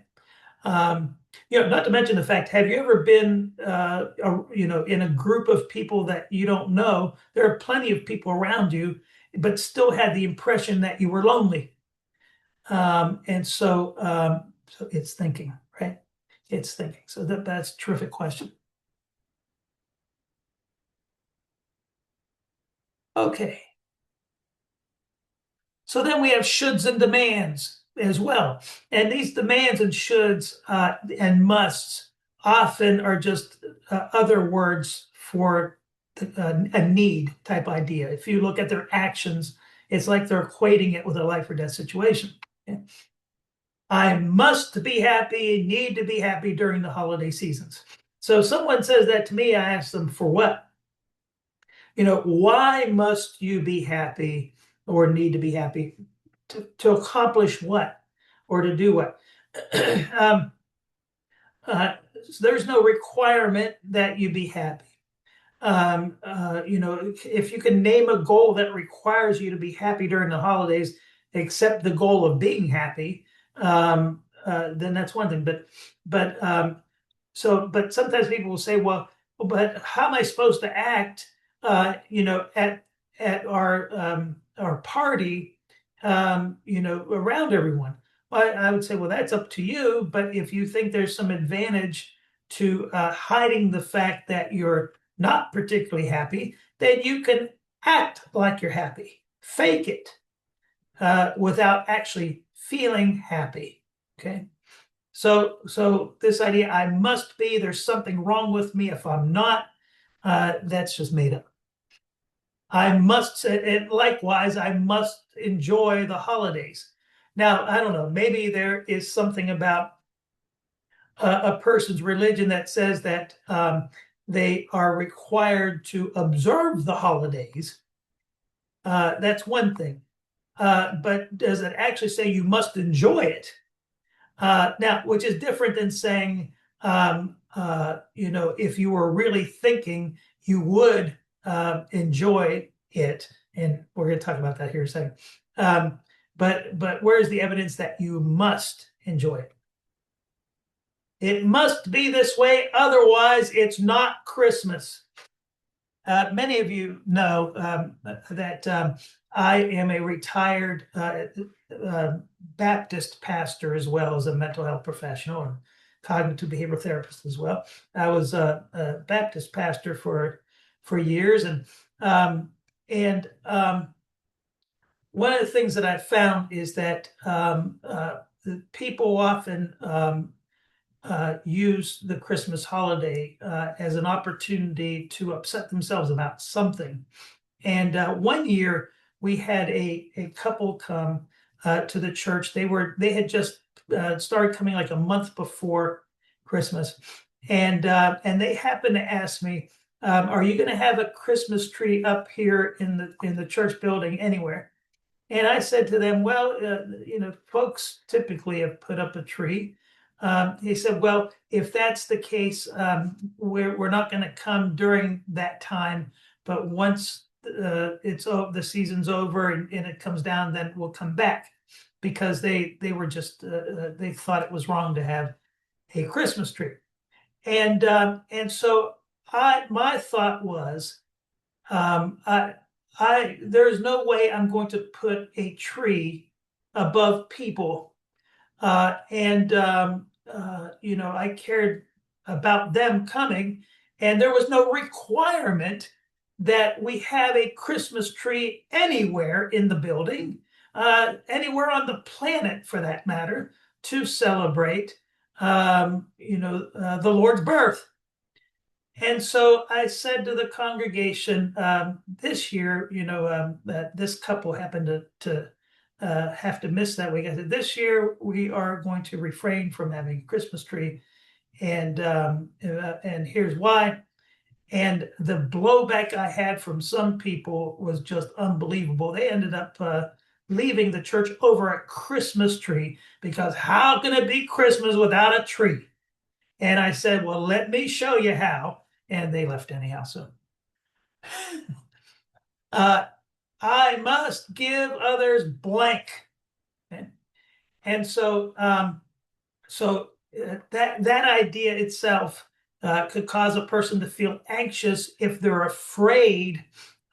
Not to mention the fact, have you ever been, in a group of people that you don't know? There are plenty of people around you. but still had the impression that you were lonely. So it's thinking, right? It's thinking. So that's a terrific question. Okay. So then we have shoulds and demands as well. And these demands and shoulds and musts often are just other words for a need type idea. If you look at their actions, it's like they're equating it with a life or death situation. Okay? I must be happy, need to be happy during the holiday seasons. So if someone says that to me, I ask them for what? Why must you be happy or need to be happy? To accomplish what or to do what? um, uh, there's no requirement that you be happy. If you can name a goal that requires you to be happy during the holidays, except the goal of being happy, then that's one thing. But sometimes people will say, well, but how am I supposed to act, at our party, around everyone? Well, I would say, well, that's up to you. But if you think there's some advantage to hiding the fact that you're not particularly happy, then you can act like you're happy, fake it without actually feeling happy. Okay. So this idea, I must be, there's something wrong with me if I'm not, that's just made up. I must, and likewise, I must enjoy the holidays. Now, I don't know, maybe there is something about a person's religion that says that they are required to observe the holidays. That's one thing. But does it actually say you must enjoy it? Now, which is different than saying, if you were really thinking, you would enjoy it. And we're going to talk about that here in a second. But where's the evidence that you must enjoy it? It must be this way, otherwise it's not Christmas. Many of you know that I am a retired Baptist pastor as well as a mental health professional and cognitive behavioral therapist as well. I was a Baptist pastor for years, and one of the things that I found is that people often use the Christmas holiday as an opportunity to upset themselves about something. And one year we had a couple come to the church. They had just started coming like a month before Christmas, and they happened to ask me, "Are you going to have a Christmas tree up here in the church building anywhere?" And I said to them, well, folks typically have put up a tree. He said, well, if that's the case, we're not going to come during that time, but once the season's over and it comes down, then we'll come back, because they were just they thought it was wrong to have a Christmas tree, and so my thought was, um, I, there's no way I'm going to put a tree above people. I cared about them coming, and there was no requirement that we have a Christmas tree anywhere in the building, anywhere on the planet for that matter, to celebrate, the Lord's birth. And so I said to the congregation, this year, this couple happened to have to miss that week. I said, this year we are going to refrain from having a Christmas tree, and here's why. And the blowback I had from some people was just unbelievable. They ended up leaving the church over a Christmas tree, because how can it be Christmas without a tree? And I said, well, let me show you how. And they left anyhow. So I must give others blank. Okay? And so that idea itself could cause a person to feel anxious if they're afraid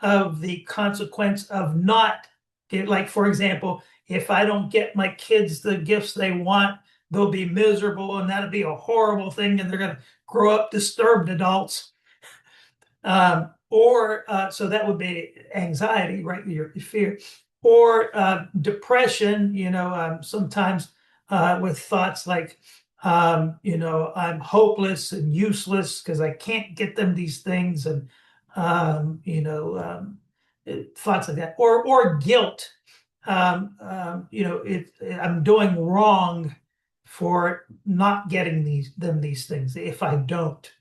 of the consequence of not like, for example, if I don't get my kids the gifts they want, they'll be miserable and that'll be a horrible thing and they're going to grow up disturbed adults. So that would be anxiety, right? Your fear, or depression. Sometimes with thoughts like, I'm hopeless and useless because I can't get them these things, and thoughts like that, or guilt. I'm doing wrong for not getting these things if I don't.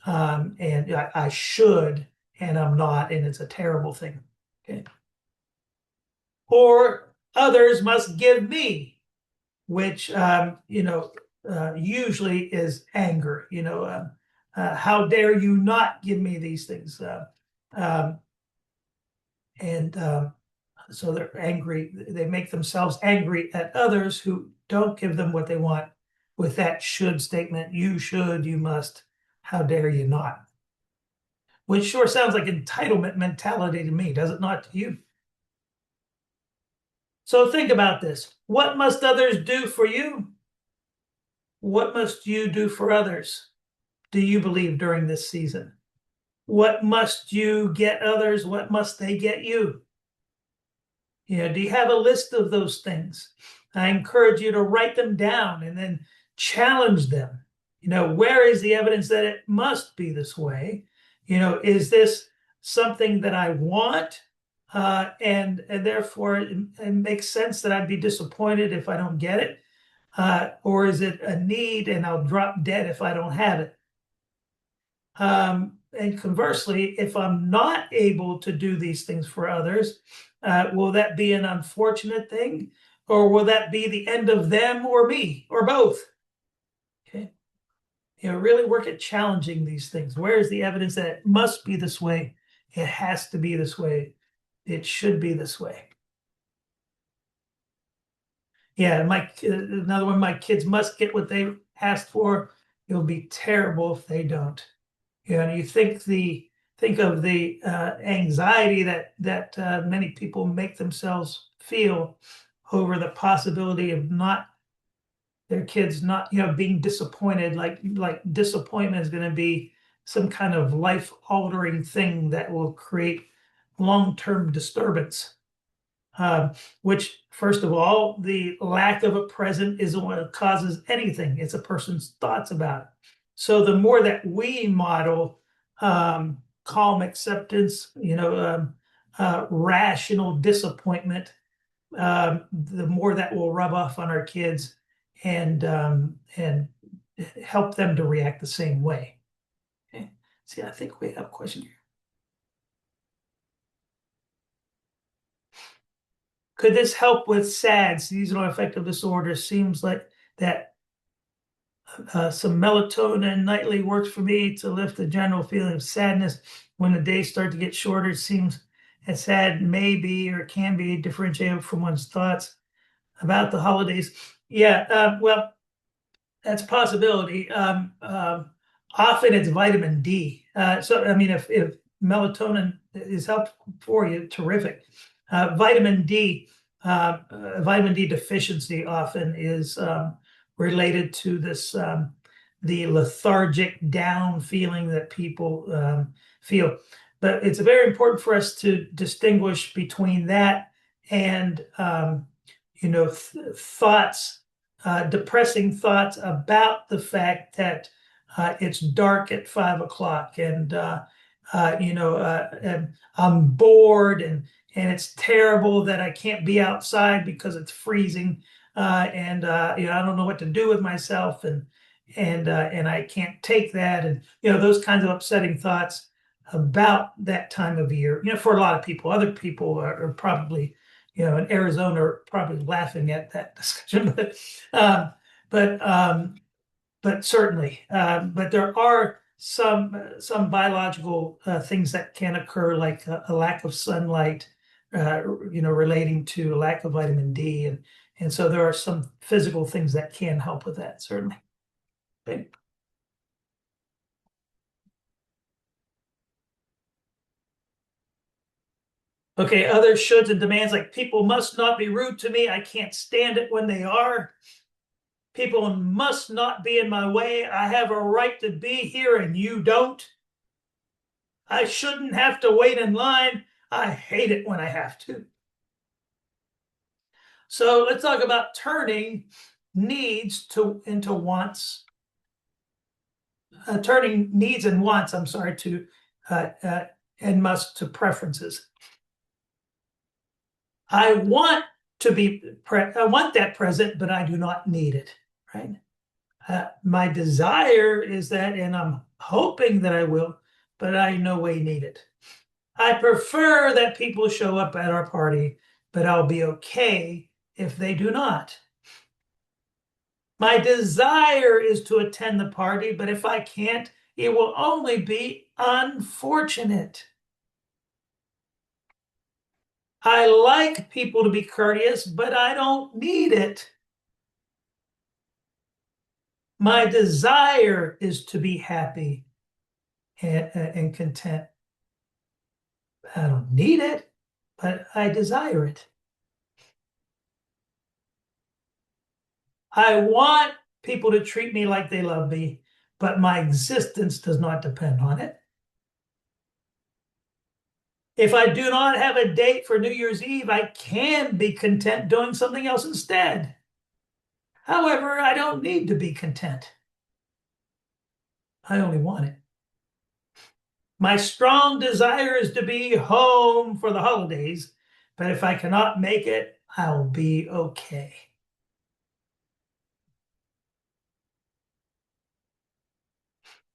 And I should, and I'm not, and it's a terrible thing. Okay. Or others must give me, which usually is anger. How dare you not give me these things? Um, and So they're angry. They make themselves angry at others who don't give them what they want with that should statement. You should, you must. How dare you not? Which sure sounds like entitlement mentality to me, does it not to you? So think about this. What must others do for you? What must you do for others? Do you believe during this season? What must you get others? What must they get you? Do you have a list of those things? I encourage you to write them down and then challenge them. Where is the evidence that it must be this way? Is this something that I want? And therefore it makes sense that I'd be disappointed if I don't get it. Or is it a need and I'll drop dead if I don't have it? And conversely, if I'm not able to do these things for others, will that be an unfortunate thing? Or will that be the end of them or me or both? Okay. Really work at challenging these things. Where is the evidence that it must be this way? It has to be this way. It should be this way. Yeah, another one, my kids must get what they asked for. It'll be terrible if they don't. You think of the anxiety that many people make themselves feel over the possibility of not their kids not being disappointed. Like disappointment is going to be some kind of life altering thing that will create long-term disturbance. Which, first of all, the lack of a present isn't what causes anything. It's a person's thoughts about it. So the more that we model calm acceptance, rational disappointment, the more that will rub off on our kids and help them to react the same way. Okay. See, I think we have a question here. Could this help with SAD, seasonal affective disorder? Seems like that some melatonin nightly works for me to lift the general feeling of sadness when the days start to get shorter. It seems as sad may be or can be differentiated from one's thoughts about the holidays. Yeah, well, that's a possibility. Often it's vitamin D. So, I mean, if melatonin is helpful for you, terrific. Vitamin D, vitamin D deficiency often is related to this the lethargic down feeling that people feel. But it's very important for us to distinguish between that and thoughts, depressing thoughts about the fact that it's dark at 5 o'clock and I'm bored and it's terrible that I can't be outside because it's freezing and I don't know what to do with myself and I can't take that and those kinds of upsetting thoughts about that time of year. For a lot of people, other people are probably in Arizona are probably laughing at that discussion, um, but but certainly, but there are some biological things that can occur, like a lack of sunlight, relating to a lack of vitamin D, and so there are some physical things that can help with that, certainly. Okay. Okay, other shoulds and demands like people must not be rude to me. I can't stand it when they are. People must not be in my way. I have a right to be here and you don't. I shouldn't have to wait in line. I hate it when I have to. So let's talk about turning needs into wants, turning needs and wants, I'm sorry, to uh, uh, and must to preferences. I want I want that present, but I do not need it, right? My desire is that, and I'm hoping that I will, but I no way need it. I prefer that people show up at our party, but I'll be okay if they do not. My desire is to attend the party, but if I can't, it will only be unfortunate. I like people to be courteous, but I don't need it. My desire is to be happy and content. I don't need it, but I desire it. I want people to treat me like they love me, but my existence does not depend on it. If I do not have a date for New Year's Eve, I can be content doing something else instead. However, I don't need to be content. I only want it. My strong desire is to be home for the holidays, but if I cannot make it, I'll be okay.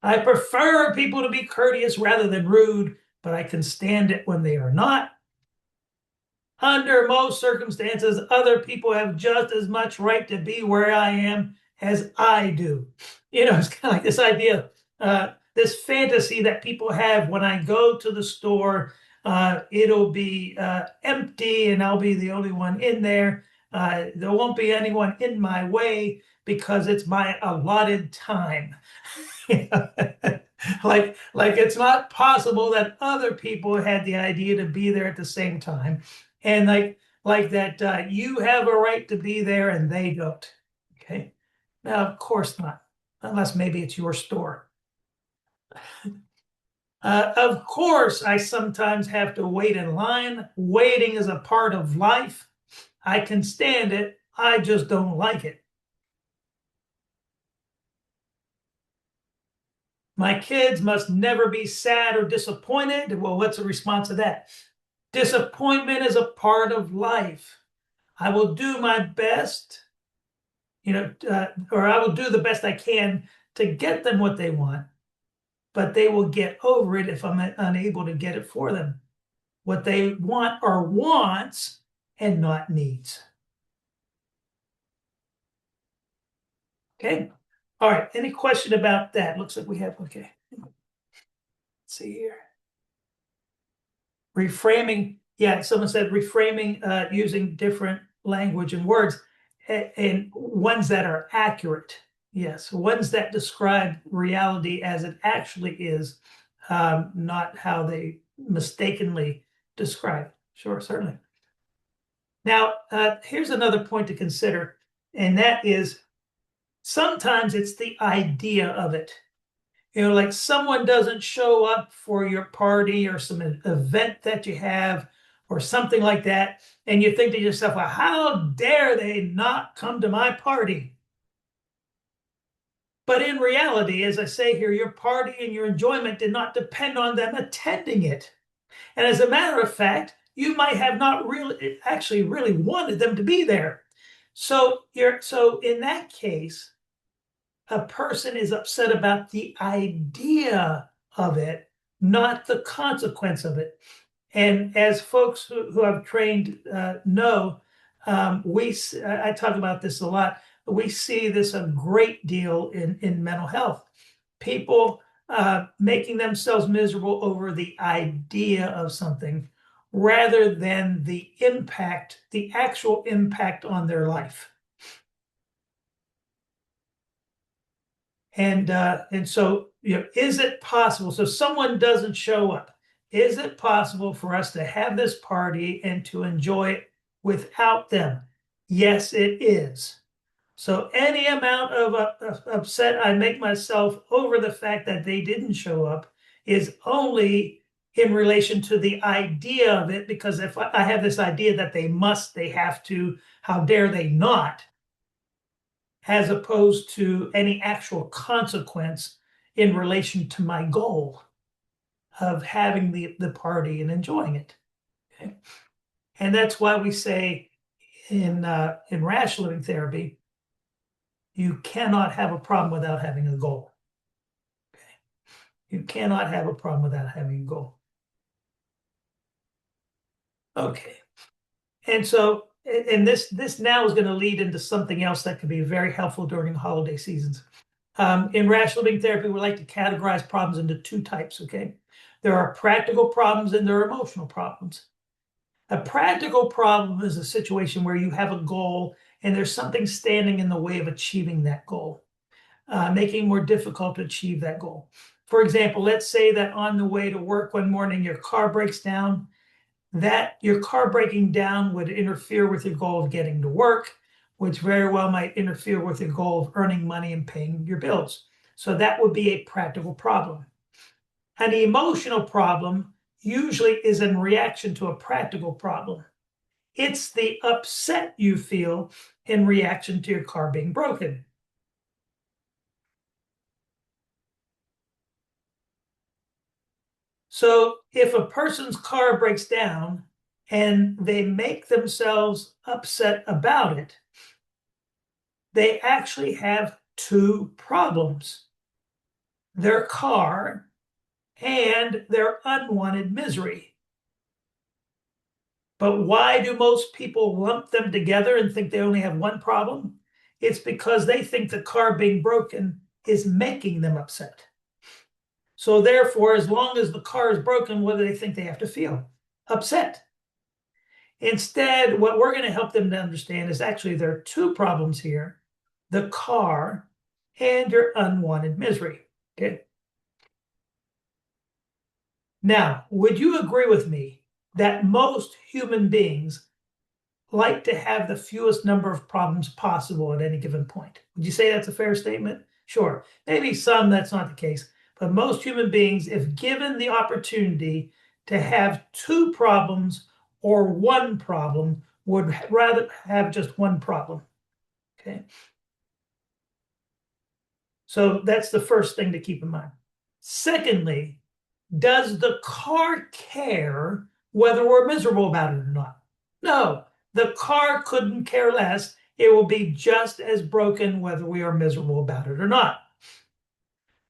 I prefer people to be courteous rather than rude, but I can stand it when they are not. Under most circumstances, other people have just as much right to be where I am as I do. It's kind of like this idea, this fantasy that people have when I go to the store, it'll be empty and I'll be the only one in there. There won't be anyone in my way because it's my allotted time. Like it's not possible that other people had the idea to be there at the same time, and like that you have a right to be there and they don't. Okay, now of course not, unless maybe it's your store. Of course, I sometimes have to wait in line. Waiting is a part of life. I can stand it. I just don't like it. My kids must never be sad or disappointed. Well, what's the response to that? Disappointment is a part of life. I will do my best, or I will do the best I can to get them what they want, but they will get over it if I'm unable to get it for them. What they want are wants and not needs. Okay. All right. Any question about that? Looks like we have, okay. Let's see here. Reframing. Yeah, someone said reframing using different language and words and ones that are accurate. Yes, ones that describe reality as it actually is, not how they mistakenly describe. Sure, certainly. Now, here's another point to consider, and that is sometimes it's the idea of it. Like someone doesn't show up for your party or some event that you have or something like that, and you think to yourself, well, how dare they not come to my party? But in reality, as I say here, your party and your enjoyment did not depend on them attending it. And as a matter of fact, you might have not really wanted them to be there. So in that case, a person is upset about the idea of it, not the consequence of it. And as folks who have trained know, I talk about this a lot. We see this a great deal in mental health. People making themselves miserable over the idea of something rather than the impact, the actual impact on their life. And so, is it possible? So someone doesn't show up. is it possible for us to have this party and to enjoy it without them? Yes, it is. So any amount of upset I make myself over the fact that they didn't show up is only in relation to the idea of it, because if I have this idea that they must, they have to, how dare they not, as opposed to any actual consequence in relation to my goal of having the party and enjoying it. Okay? And that's why we say in rational living therapy, you cannot have a problem without having a goal. Okay? You cannot have a problem without having a goal. Okay. And so, and this now is going to lead into something else that can be very helpful during the holiday seasons. In rational living therapy, we like to categorize problems into two types, okay? There are practical problems and there are emotional problems. A practical problem is a situation where you have a goal and there's something standing in the way of achieving that goal, making it more difficult to achieve that goal. For example, let's say that on the way to work one morning, your car breaks down. That your car breaking down would interfere with your goal of getting to work, which very well might interfere with your goal of earning money and paying your bills. So that would be a practical problem. An emotional problem usually is in reaction to a practical problem. It's the upset you feel in reaction to your car being broken. So if a person's car breaks down and they make themselves upset about it, they actually have two problems: their car and their unwanted misery. But why do most people lump them together and think they only have one problem? It's because they think the car being broken is making them upset. So therefore, as long as the car is broken, what do they think they have to feel? Upset. Instead, what we're going to help them to understand is actually there are two problems here: the car and your unwanted misery. Okay. Now, would you agree with me that most human beings like to have the fewest number of problems possible at any given point? Would you say that's a fair statement? Sure. Maybe some that's not the case, but most human beings, if given the opportunity to have two problems or one problem, would rather have just one problem. Okay. So that's the first thing to keep in mind. Secondly, does the car care whether we're miserable about it or not? No, the car couldn't care less. It will be just as broken whether we are miserable about it or not.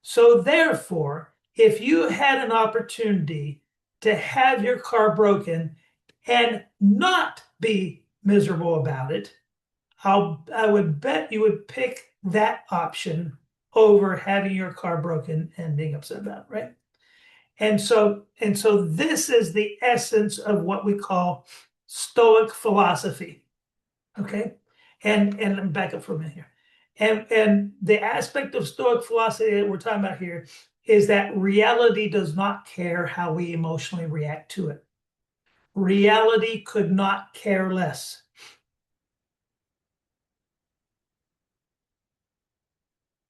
So therefore, if you had an opportunity to have your car broken and not be miserable about it, I would bet you would pick that option over having your car broken and being upset about it, right? And so this is the essence of what we call Stoic philosophy. Okay. And let me back up for a minute here. And the aspect of Stoic philosophy that we're talking about here is that reality does not care how we emotionally react to it. Reality could not care less.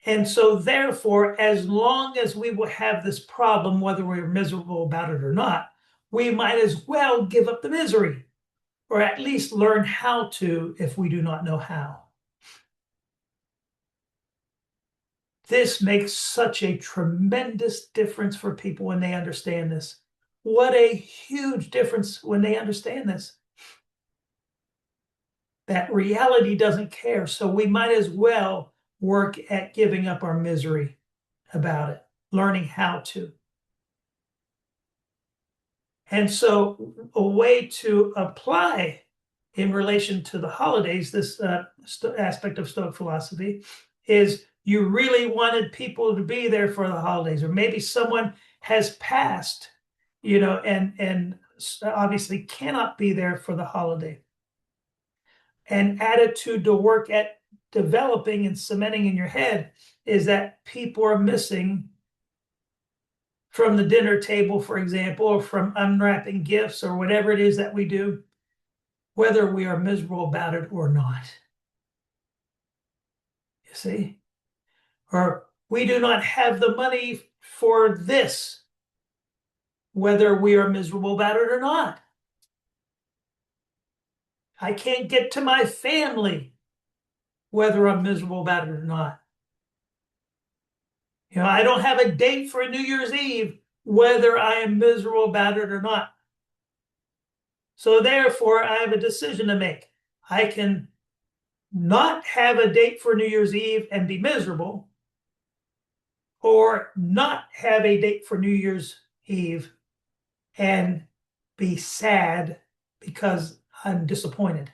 And so therefore, as long as we will have this problem, whether we're miserable about it or not, we might as well give up the misery, or at least learn how to if we do not know how. This makes such a tremendous difference for people when they understand this. What a huge difference when they understand this. That reality doesn't care, so we might as well work at giving up our misery about it, learning how to. And so a way to apply in relation to the holidays, this aspect of Stoic philosophy, is you really wanted people to be there for the holidays, or maybe someone has passed, and obviously cannot be there for the holiday. An attitude to work at developing and cementing in your head is that people are missing from the dinner table, for example, or from unwrapping gifts or whatever it is that we do, whether we are miserable about it or not. You see? Or we do not have the money for this, whether we are miserable about it or not. I can't get to my family, whether I'm miserable about it or not. I don't have a date for a New Year's Eve, whether I am miserable about it or not. So therefore, I have a decision to make. I can not have a date for New Year's Eve and be miserable, or not have a date for New Year's Eve and be sad because I'm disappointed.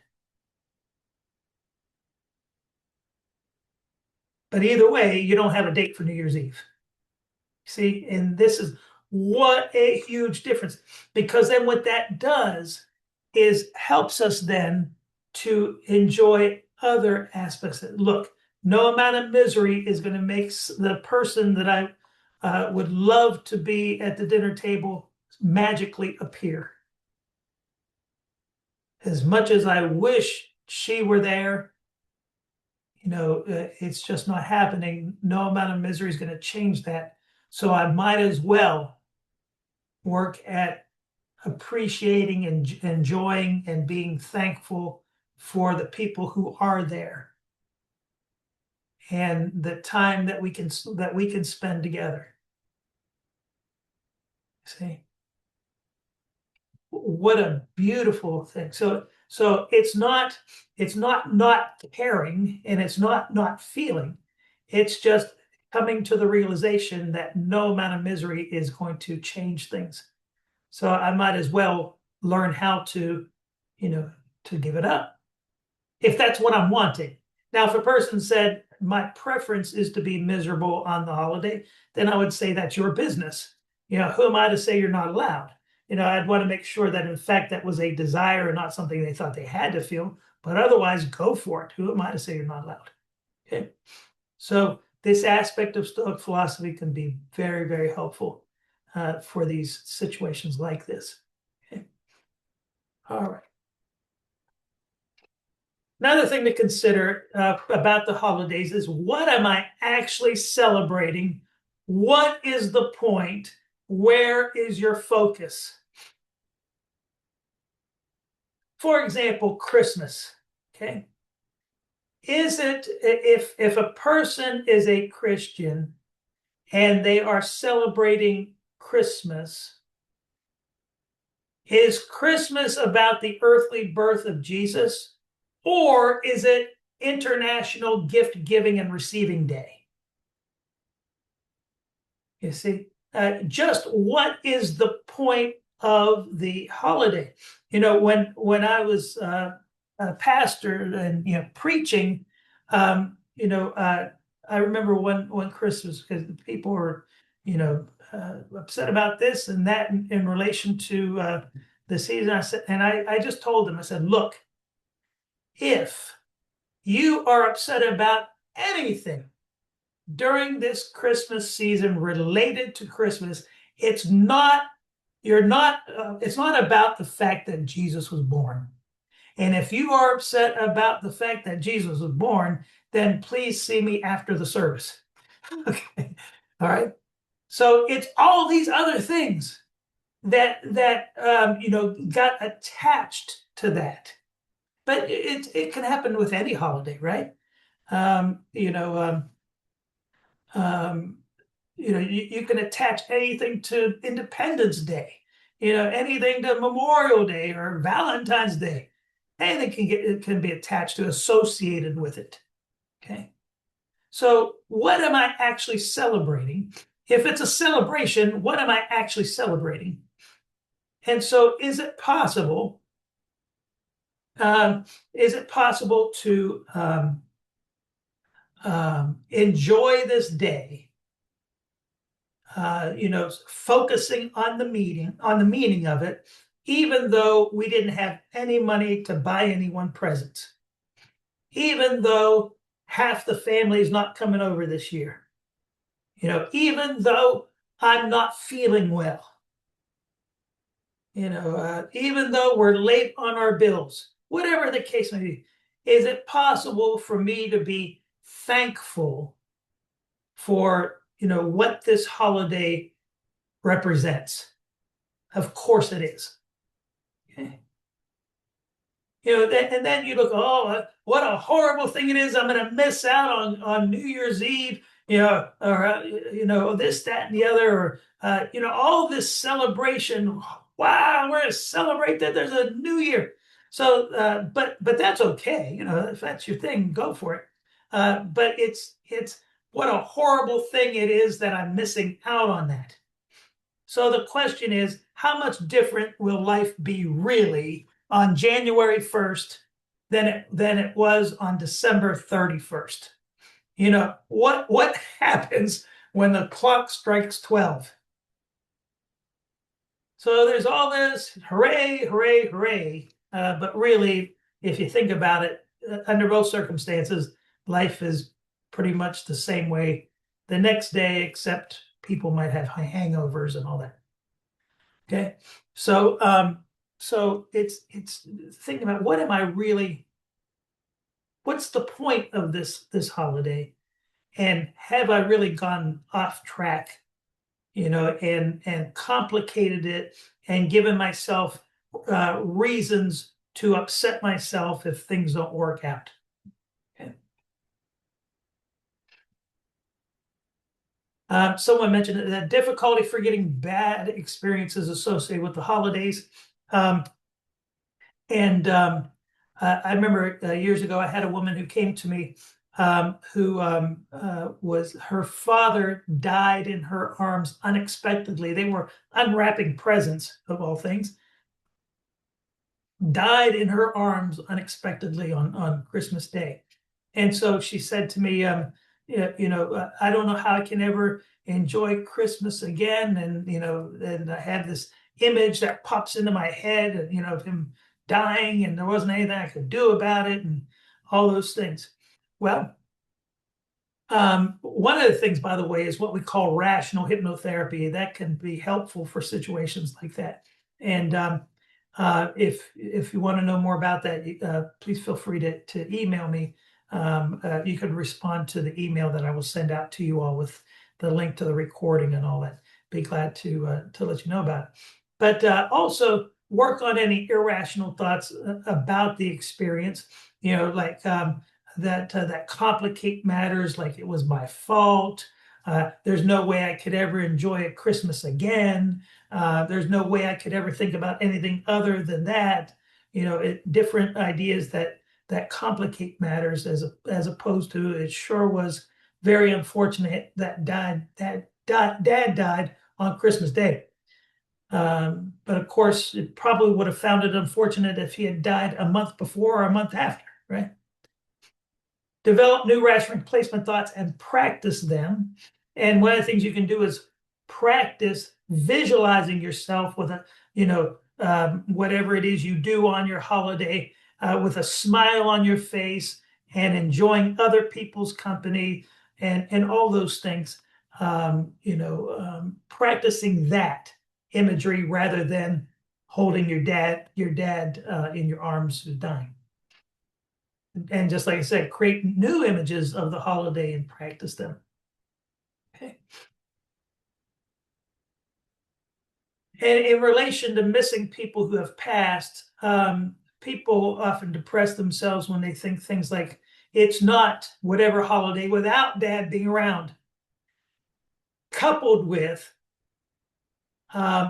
But either way, you don't have a date for New Year's Eve. See, and this is what a huge difference, because then what that does is helps us then to enjoy other aspects. Look, no amount of misery is going to make the person that I would love to be at the dinner table magically appear. As much as I wish she were there, it's just not happening. No amount of misery is going to change that. So I might as well work at appreciating and enjoying and being thankful for the people who are there and the time that we can spend together. See, what a beautiful thing. So it's not caring, and it's not feeling. It's just coming to the realization that no amount of misery is going to change things. So I might as well learn how to give it up, if that's what I'm wanting. Now, if a person said, my preference is to be miserable on the holiday, then I would say that's your business. Who am I to say you're not allowed? I'd want to make sure that, in fact, that was a desire and not something they thought they had to feel. But otherwise, go for it. Who am I to say you're not allowed? Okay. So this aspect of Stoic philosophy can be very, very helpful for these situations like this. Okay. All right. Another thing to consider about the holidays is, what am I actually celebrating? What is the point? Where is your focus? For example, Christmas. Okay. Is it, if a person is a Christian and they are celebrating Christmas, is Christmas about the earthly birth of Jesus, or is it International Gift Giving and Receiving Day? You see, just what is the point of the holiday? When I was a pastor and preaching, I remember one Christmas, because people were upset about this and that in relation to the season. I just told them, I said, look, if you are upset about anything during this Christmas season related to Christmas, it's not about the fact that Jesus was born. And if you are upset about the fact that Jesus was born, then please see me after the service. Okay. All right. So it's all these other things that got attached to that. But it can happen with any holiday, right? You can attach anything to Independence Day, anything to Memorial Day or Valentine's Day. Anything can be attached to, associated with it. Okay. So what am I actually celebrating? If it's a celebration, what am I actually celebrating? And so is it possible to enjoy this day, focusing on the meaning of it, even though we didn't have any money to buy anyone presents, even though half the family is not coming over this year, even though I'm not feeling well. Even though we're late on our bills, whatever the case may be, is it possible for me to be thankful for, what this holiday represents? Of course it is. Okay. And then you look, oh, what a horrible thing it is. I'm going to miss out on New Year's Eve, or, this, that, and the other, or, all this celebration. Wow, we're going to celebrate that there's a new year. So, but that's okay. If that's your thing, go for it. But it's what a horrible thing it is that I'm missing out on that. So the question is, how much different will life be really on January 1st than it was on December 31st? What happens when the clock strikes 12? So there's all this hooray, hooray, hooray. But really, if you think about it, under both circumstances, life is pretty much the same way the next day, except people might have hangovers and all that. Okay. So it's thinking about what's the point of this holiday? And have I really gone off track, and complicated it and given myself reasons to upset myself if things don't work out? Okay. Someone mentioned that difficulty forgetting bad experiences associated with the holidays. And I remember years ago, I had a woman who came to me who was her father died in her arms unexpectedly. They were unwrapping presents, of all things. Died in her arms unexpectedly on Christmas Day. And so she said to me, I don't know how I can ever enjoy Christmas again. And I have this image that pops into my head, of him dying, and there wasn't anything I could do about it, and all those things. Well, one of the things, by the way, is what we call rational hypnotherapy. That can be helpful for situations like that. And if you want to know more about that, please feel free to email me. You could respond to the email that I will send out to you all with the link to the recording and all that. Be glad to let you know about it. But also work on any irrational thoughts about the experience. Like that complicate matters, like it was my fault. There's no way I could ever enjoy a Christmas again. There's no way I could ever think about anything other than that. Different ideas that complicate matters as opposed to it sure was very unfortunate that Dad died on Christmas Day. But of course, it probably would have found it unfortunate if he had died a month before or a month after, right? Develop new rational replacement thoughts and practice them. And one of the things you can do is practice visualizing yourself with whatever it is you do on your holiday, with a smile on your face and enjoying other people's company and all those things. Practicing that imagery rather than holding your dad in your arms who's dying. And just like I said, create new images of the holiday and practice them. Okay. And in relation to missing people who have passed, people often depress themselves when they think things like, it's not whatever holiday without Dad being around. Coupled with,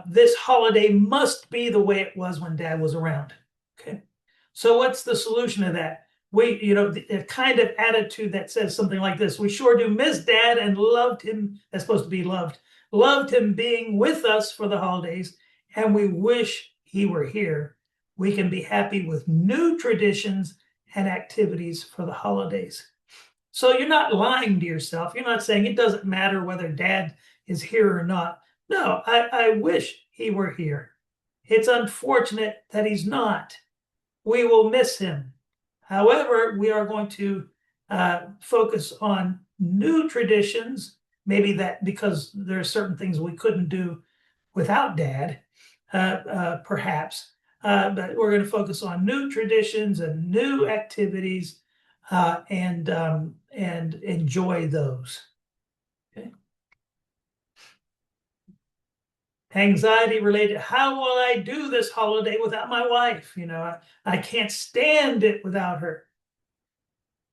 this holiday must be the way it was when Dad was around. Okay. So what's the solution to that? The kind of attitude that says something like this: we sure do miss Dad and loved him. That's supposed to be loved him being with us for the holidays, and we wish he were here. We can be happy with new traditions and activities for the holidays. So you're not lying to yourself. You're not saying it doesn't matter whether Dad is here or not. No, I wish he were here. It's unfortunate that he's not. We will miss him. However, we are going to focus on new traditions, maybe that because there are certain things we couldn't do without Dad, perhaps. But we're going to focus on new traditions and new activities, and enjoy those. Okay. Anxiety related. How will I do this holiday without my wife? I can't stand it without her.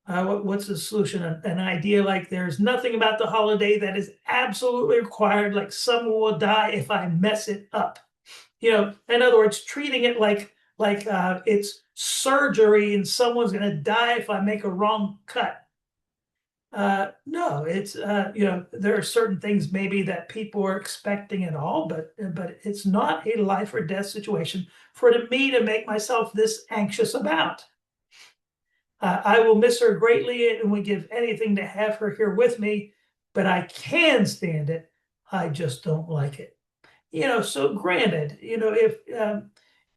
What's the solution? An idea like there's nothing about the holiday that is absolutely required, like someone will die if I mess it up. In other words, treating it like it's surgery and someone's going to die if I make a wrong cut. No, it's there are certain things maybe that people are expecting and all, but it's not a life or death situation for me to make myself this anxious about. I will miss her greatly and would give anything to have her here with me, but I can stand it. I just don't like it. So granted, if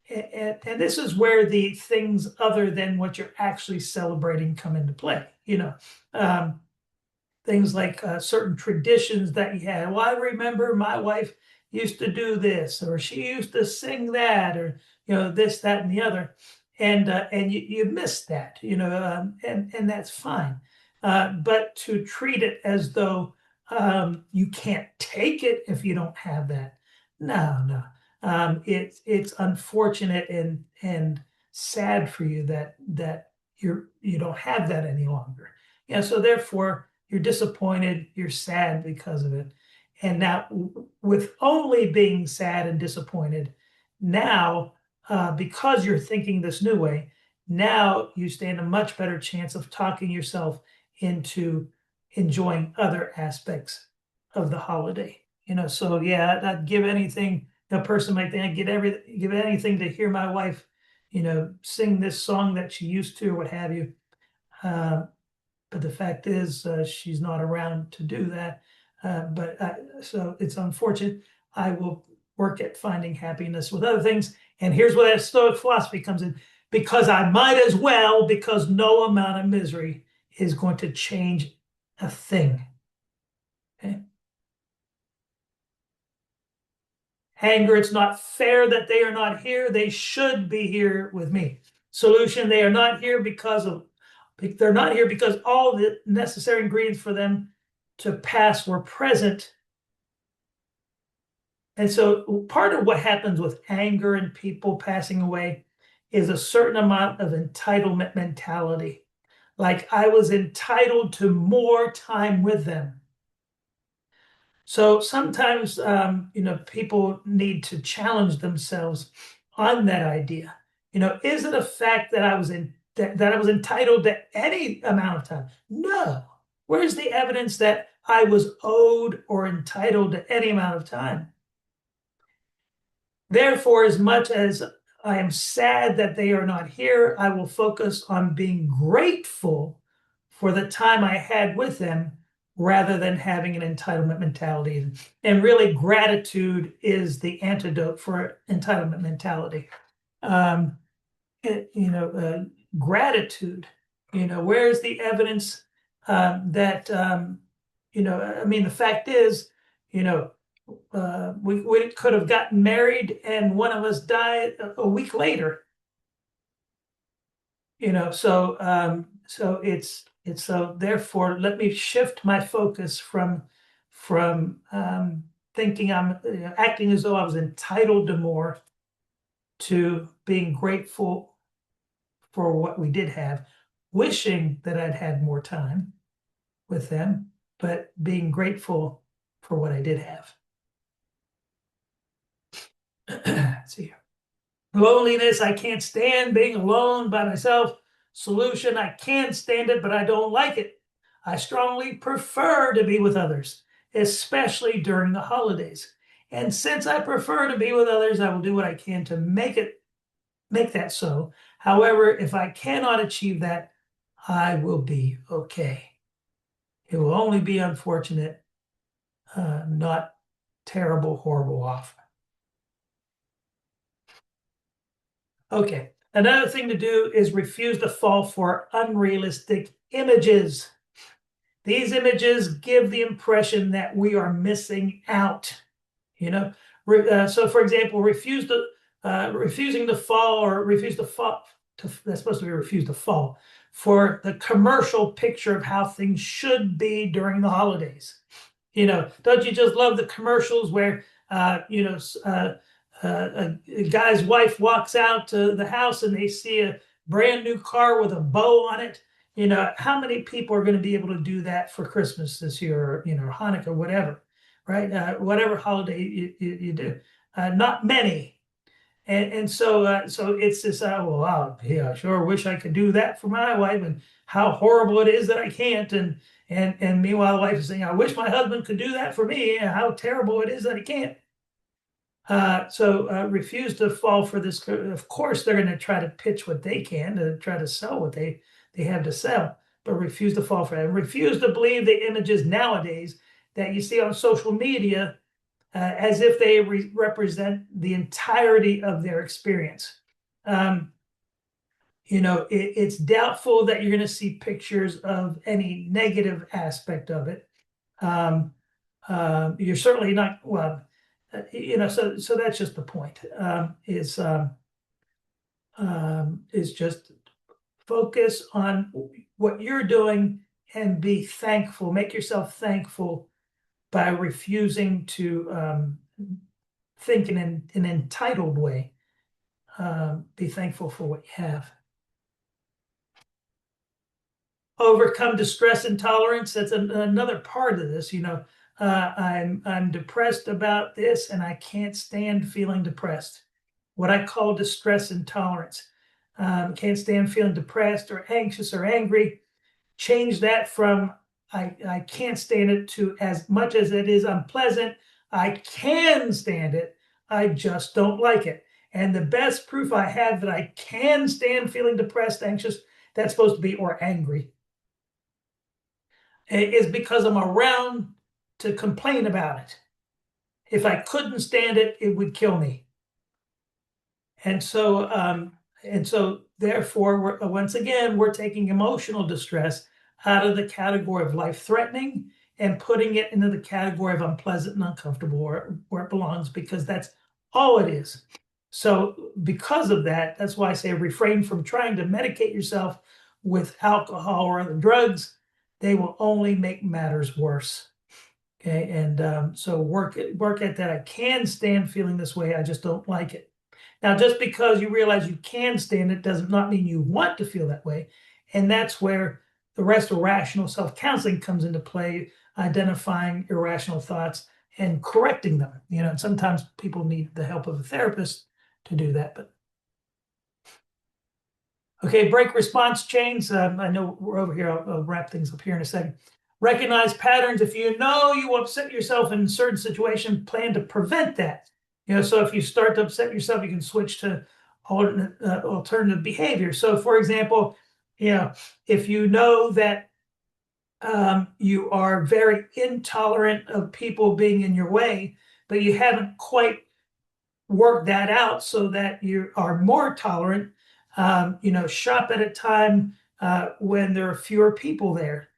and this is where the things other than what you're actually celebrating come into play. Um, things like certain traditions that you had. Well, I remember my wife used to do this, or she used to sing that, or this, that, and the other, and you miss that, and that's fine. But to treat it as though you can't take it if you don't have that, no, no. It's unfortunate and sad for you that you don't have that any longer. So therefore you're disappointed, you're sad because of it. And now, with only being sad and disappointed, now, because you're thinking this new way, now you stand a much better chance of talking yourself into enjoying other aspects of the holiday. So yeah, I'd give anything. A person might think I'd give anything to hear my wife, sing this song that she used to, or what have you. But the fact is, she's not around to do that. So it's unfortunate. I will work at finding happiness with other things. And here's where that Stoic philosophy comes in: because I might as well, because no amount of misery is going to change a thing. Okay. Anger, it's not fair that they are not here. They should be here with me. Solution, they're not here because all the necessary ingredients for them to pass were present. And so part of what happens with anger and people passing away is a certain amount of entitlement mentality. Like, I was entitled to more time with them. So sometimes, people need to challenge themselves on that idea. Is it a fact that that I was entitled to any amount of time? No. Where's the evidence that I was owed or entitled to any amount of time? Therefore, as much as I am sad that they are not here, I will focus on being grateful for the time I had with them rather than having an entitlement mentality. And really, gratitude is the antidote for entitlement mentality. Um, Gratitude, where's the evidence that, I mean, the fact is, we could have gotten married and one of us died a week later. So so therefore, let me shift my focus from thinking I'm acting as though I was entitled to more, to being grateful for what we did have, wishing that I'd had more time with them, but being grateful for what I did have. Let's see here. Loneliness, I can't stand being alone by myself. Solution, I can stand it, but I don't like it. I strongly prefer to be with others, especially during the holidays. And since I prefer to be with others, I will do what I can to make that so. However, if I cannot achieve that, I will be okay. It will only be unfortunate, not terrible, horrible, awful. Okay. Another thing to do is refuse to fall for unrealistic images. These images give the impression that we are missing out. You know, so for example, refusing to fall or refuse to fall. That's supposed to be refuse to fall for the commercial picture of how things should be during the holidays. Don't you just love the commercials where a guy's wife walks out to the house and they see a brand new car with a bow on it? How many people are going to be able to do that for Christmas this year, or Hanukkah, whatever, right? Whatever holiday you do, not many. And so it's this, well, wow, yeah, I sure wish I could do that for my wife, and how horrible it is that I can't. And meanwhile, the wife is saying, I wish my husband could do that for me, and how terrible it is that he can't. So refuse to fall for this. Of course, they're going to try to pitch what they can to try to sell what they have to sell, but refuse to fall for that. And refuse to believe the images nowadays that you see on social media as if they represent the entirety of their experience. It's doubtful that you're going to see pictures of any negative aspect of it. You're certainly not, well, so that's just the point. Is just focus on what you're doing and be thankful. Make yourself thankful by refusing to think in an entitled way. Be thankful for what you have. Overcome distress intolerance. That's another part of this. I'm depressed about this, and I can't stand feeling depressed. What I call distress intolerance. Can't stand feeling depressed or anxious or angry. Change that from I can't stand it to, as much as it is unpleasant, I can stand it, I just don't like it. And the best proof I have that I can stand feeling depressed, anxious, that's supposed to be, or angry, is because I'm around to complain about it. If I couldn't stand it, it would kill me. And so therefore, once again, we're taking emotional distress out of the category of life-threatening and putting it into the category of unpleasant and uncomfortable, where it belongs, because that's all it is. So because of that, that's why I say refrain from trying to medicate yourself with alcohol or other drugs. They will only make matters worse. Okay, and so work at that. I can stand feeling this way, I just don't like it. Now, just because you realize you can stand it does not mean you want to feel that way. And that's where the rest of rational self-counseling comes into play, identifying irrational thoughts and correcting them. And sometimes people need the help of a therapist to do that. But okay, break response chains. I know we're over here. I'll wrap things up here in a second. Recognize patterns. If you know you upset yourself in a certain situation, plan to prevent that. So if you start to upset yourself, you can switch to alternative behavior. So, for example, if you know that you are very intolerant of people being in your way, but you haven't quite worked that out so that you are more tolerant, shop at a time when there are fewer people there,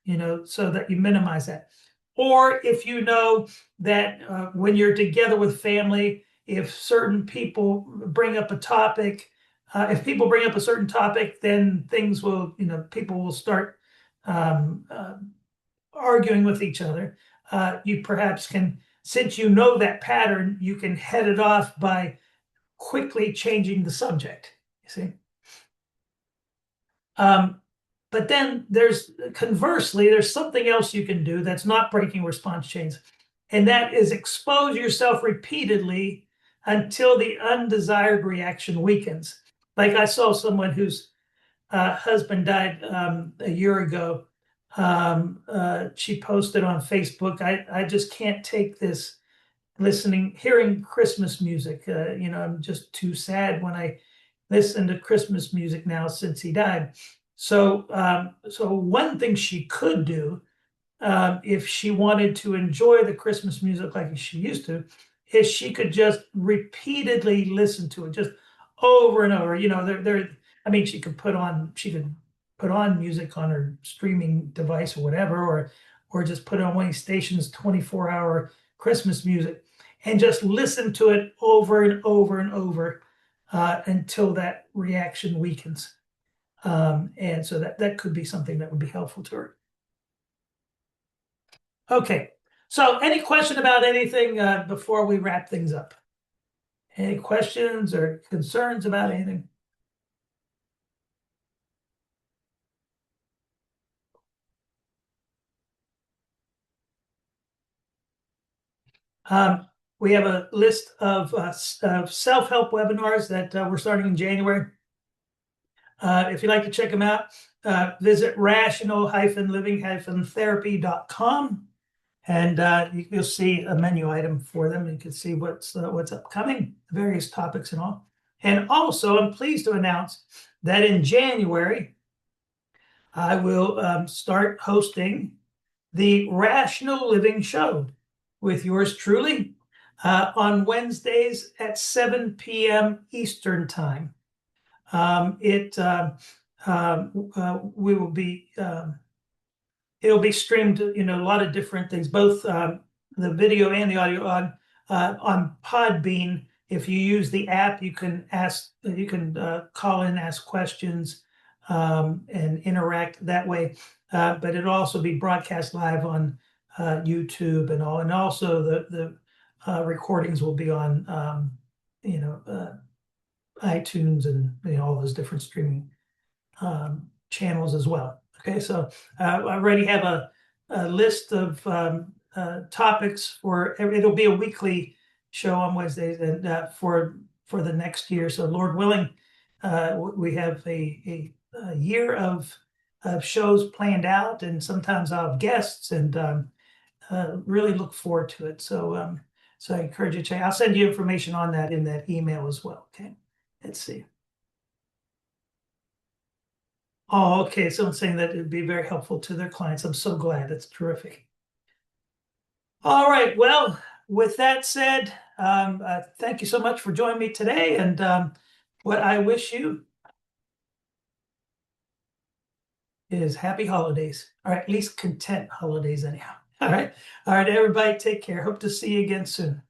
so that you minimize that. Or if you know that when you're together with family, if certain people bring up a topic, if people bring up a certain topic, then things will, people will start arguing with each other. You perhaps can, since you know that pattern, you can head it off by quickly changing the subject, you see. But then conversely, there's something else you can do that's not breaking response chains, and that is expose yourself repeatedly until the undesired reaction weakens. Like I saw someone whose husband died a year ago. She posted on Facebook, I just can't take this hearing Christmas music. I'm just too sad when I listen to Christmas music now since he died. So one thing she could do, if she wanted to enjoy the Christmas music like she used to, is she could just repeatedly listen to it, just over and over. She could put on music on her streaming device or whatever, or just put on one of these stations 24-hour Christmas music and just listen to it over and over and over until that reaction weakens. And so that could be something that would be helpful to her. Okay, so any question about anything before we wrap things up? Any questions or concerns about anything? We have a list of self-help webinars that we're starting in January. If you'd like to check them out, visit rational-living-therapy.com, and you'll see a menu item for them. You can see what's upcoming, various topics and all. And also, I'm pleased to announce that in January, I will start hosting the Rational Living Show with yours truly on Wednesdays at 7 p.m. Eastern Time. We will be it'll be streamed, a lot of different things, both the video and the audio on Podbean. If you use the app, you can call in, ask questions, and interact that way. But it'll also be broadcast live on YouTube and all, and also the recordings will be on iTunes and all those different streaming channels as well. Okay, so I already have a list of topics for it'll be a weekly show on Wednesdays, and for the next year. So Lord willing, we have a year of shows planned out, and sometimes I'll have guests, and really look forward to it. So so I encourage you to check. I'll send you information on that in that email as well. Okay, let's see. Oh, okay. Someone's saying that it'd be very helpful to their clients. I'm so glad. That's terrific. All right. Well, with that said, thank you so much for joining me today. And what I wish you is happy holidays, or at least content holidays, anyhow. All right. All right, everybody, take care. Hope to see you again soon.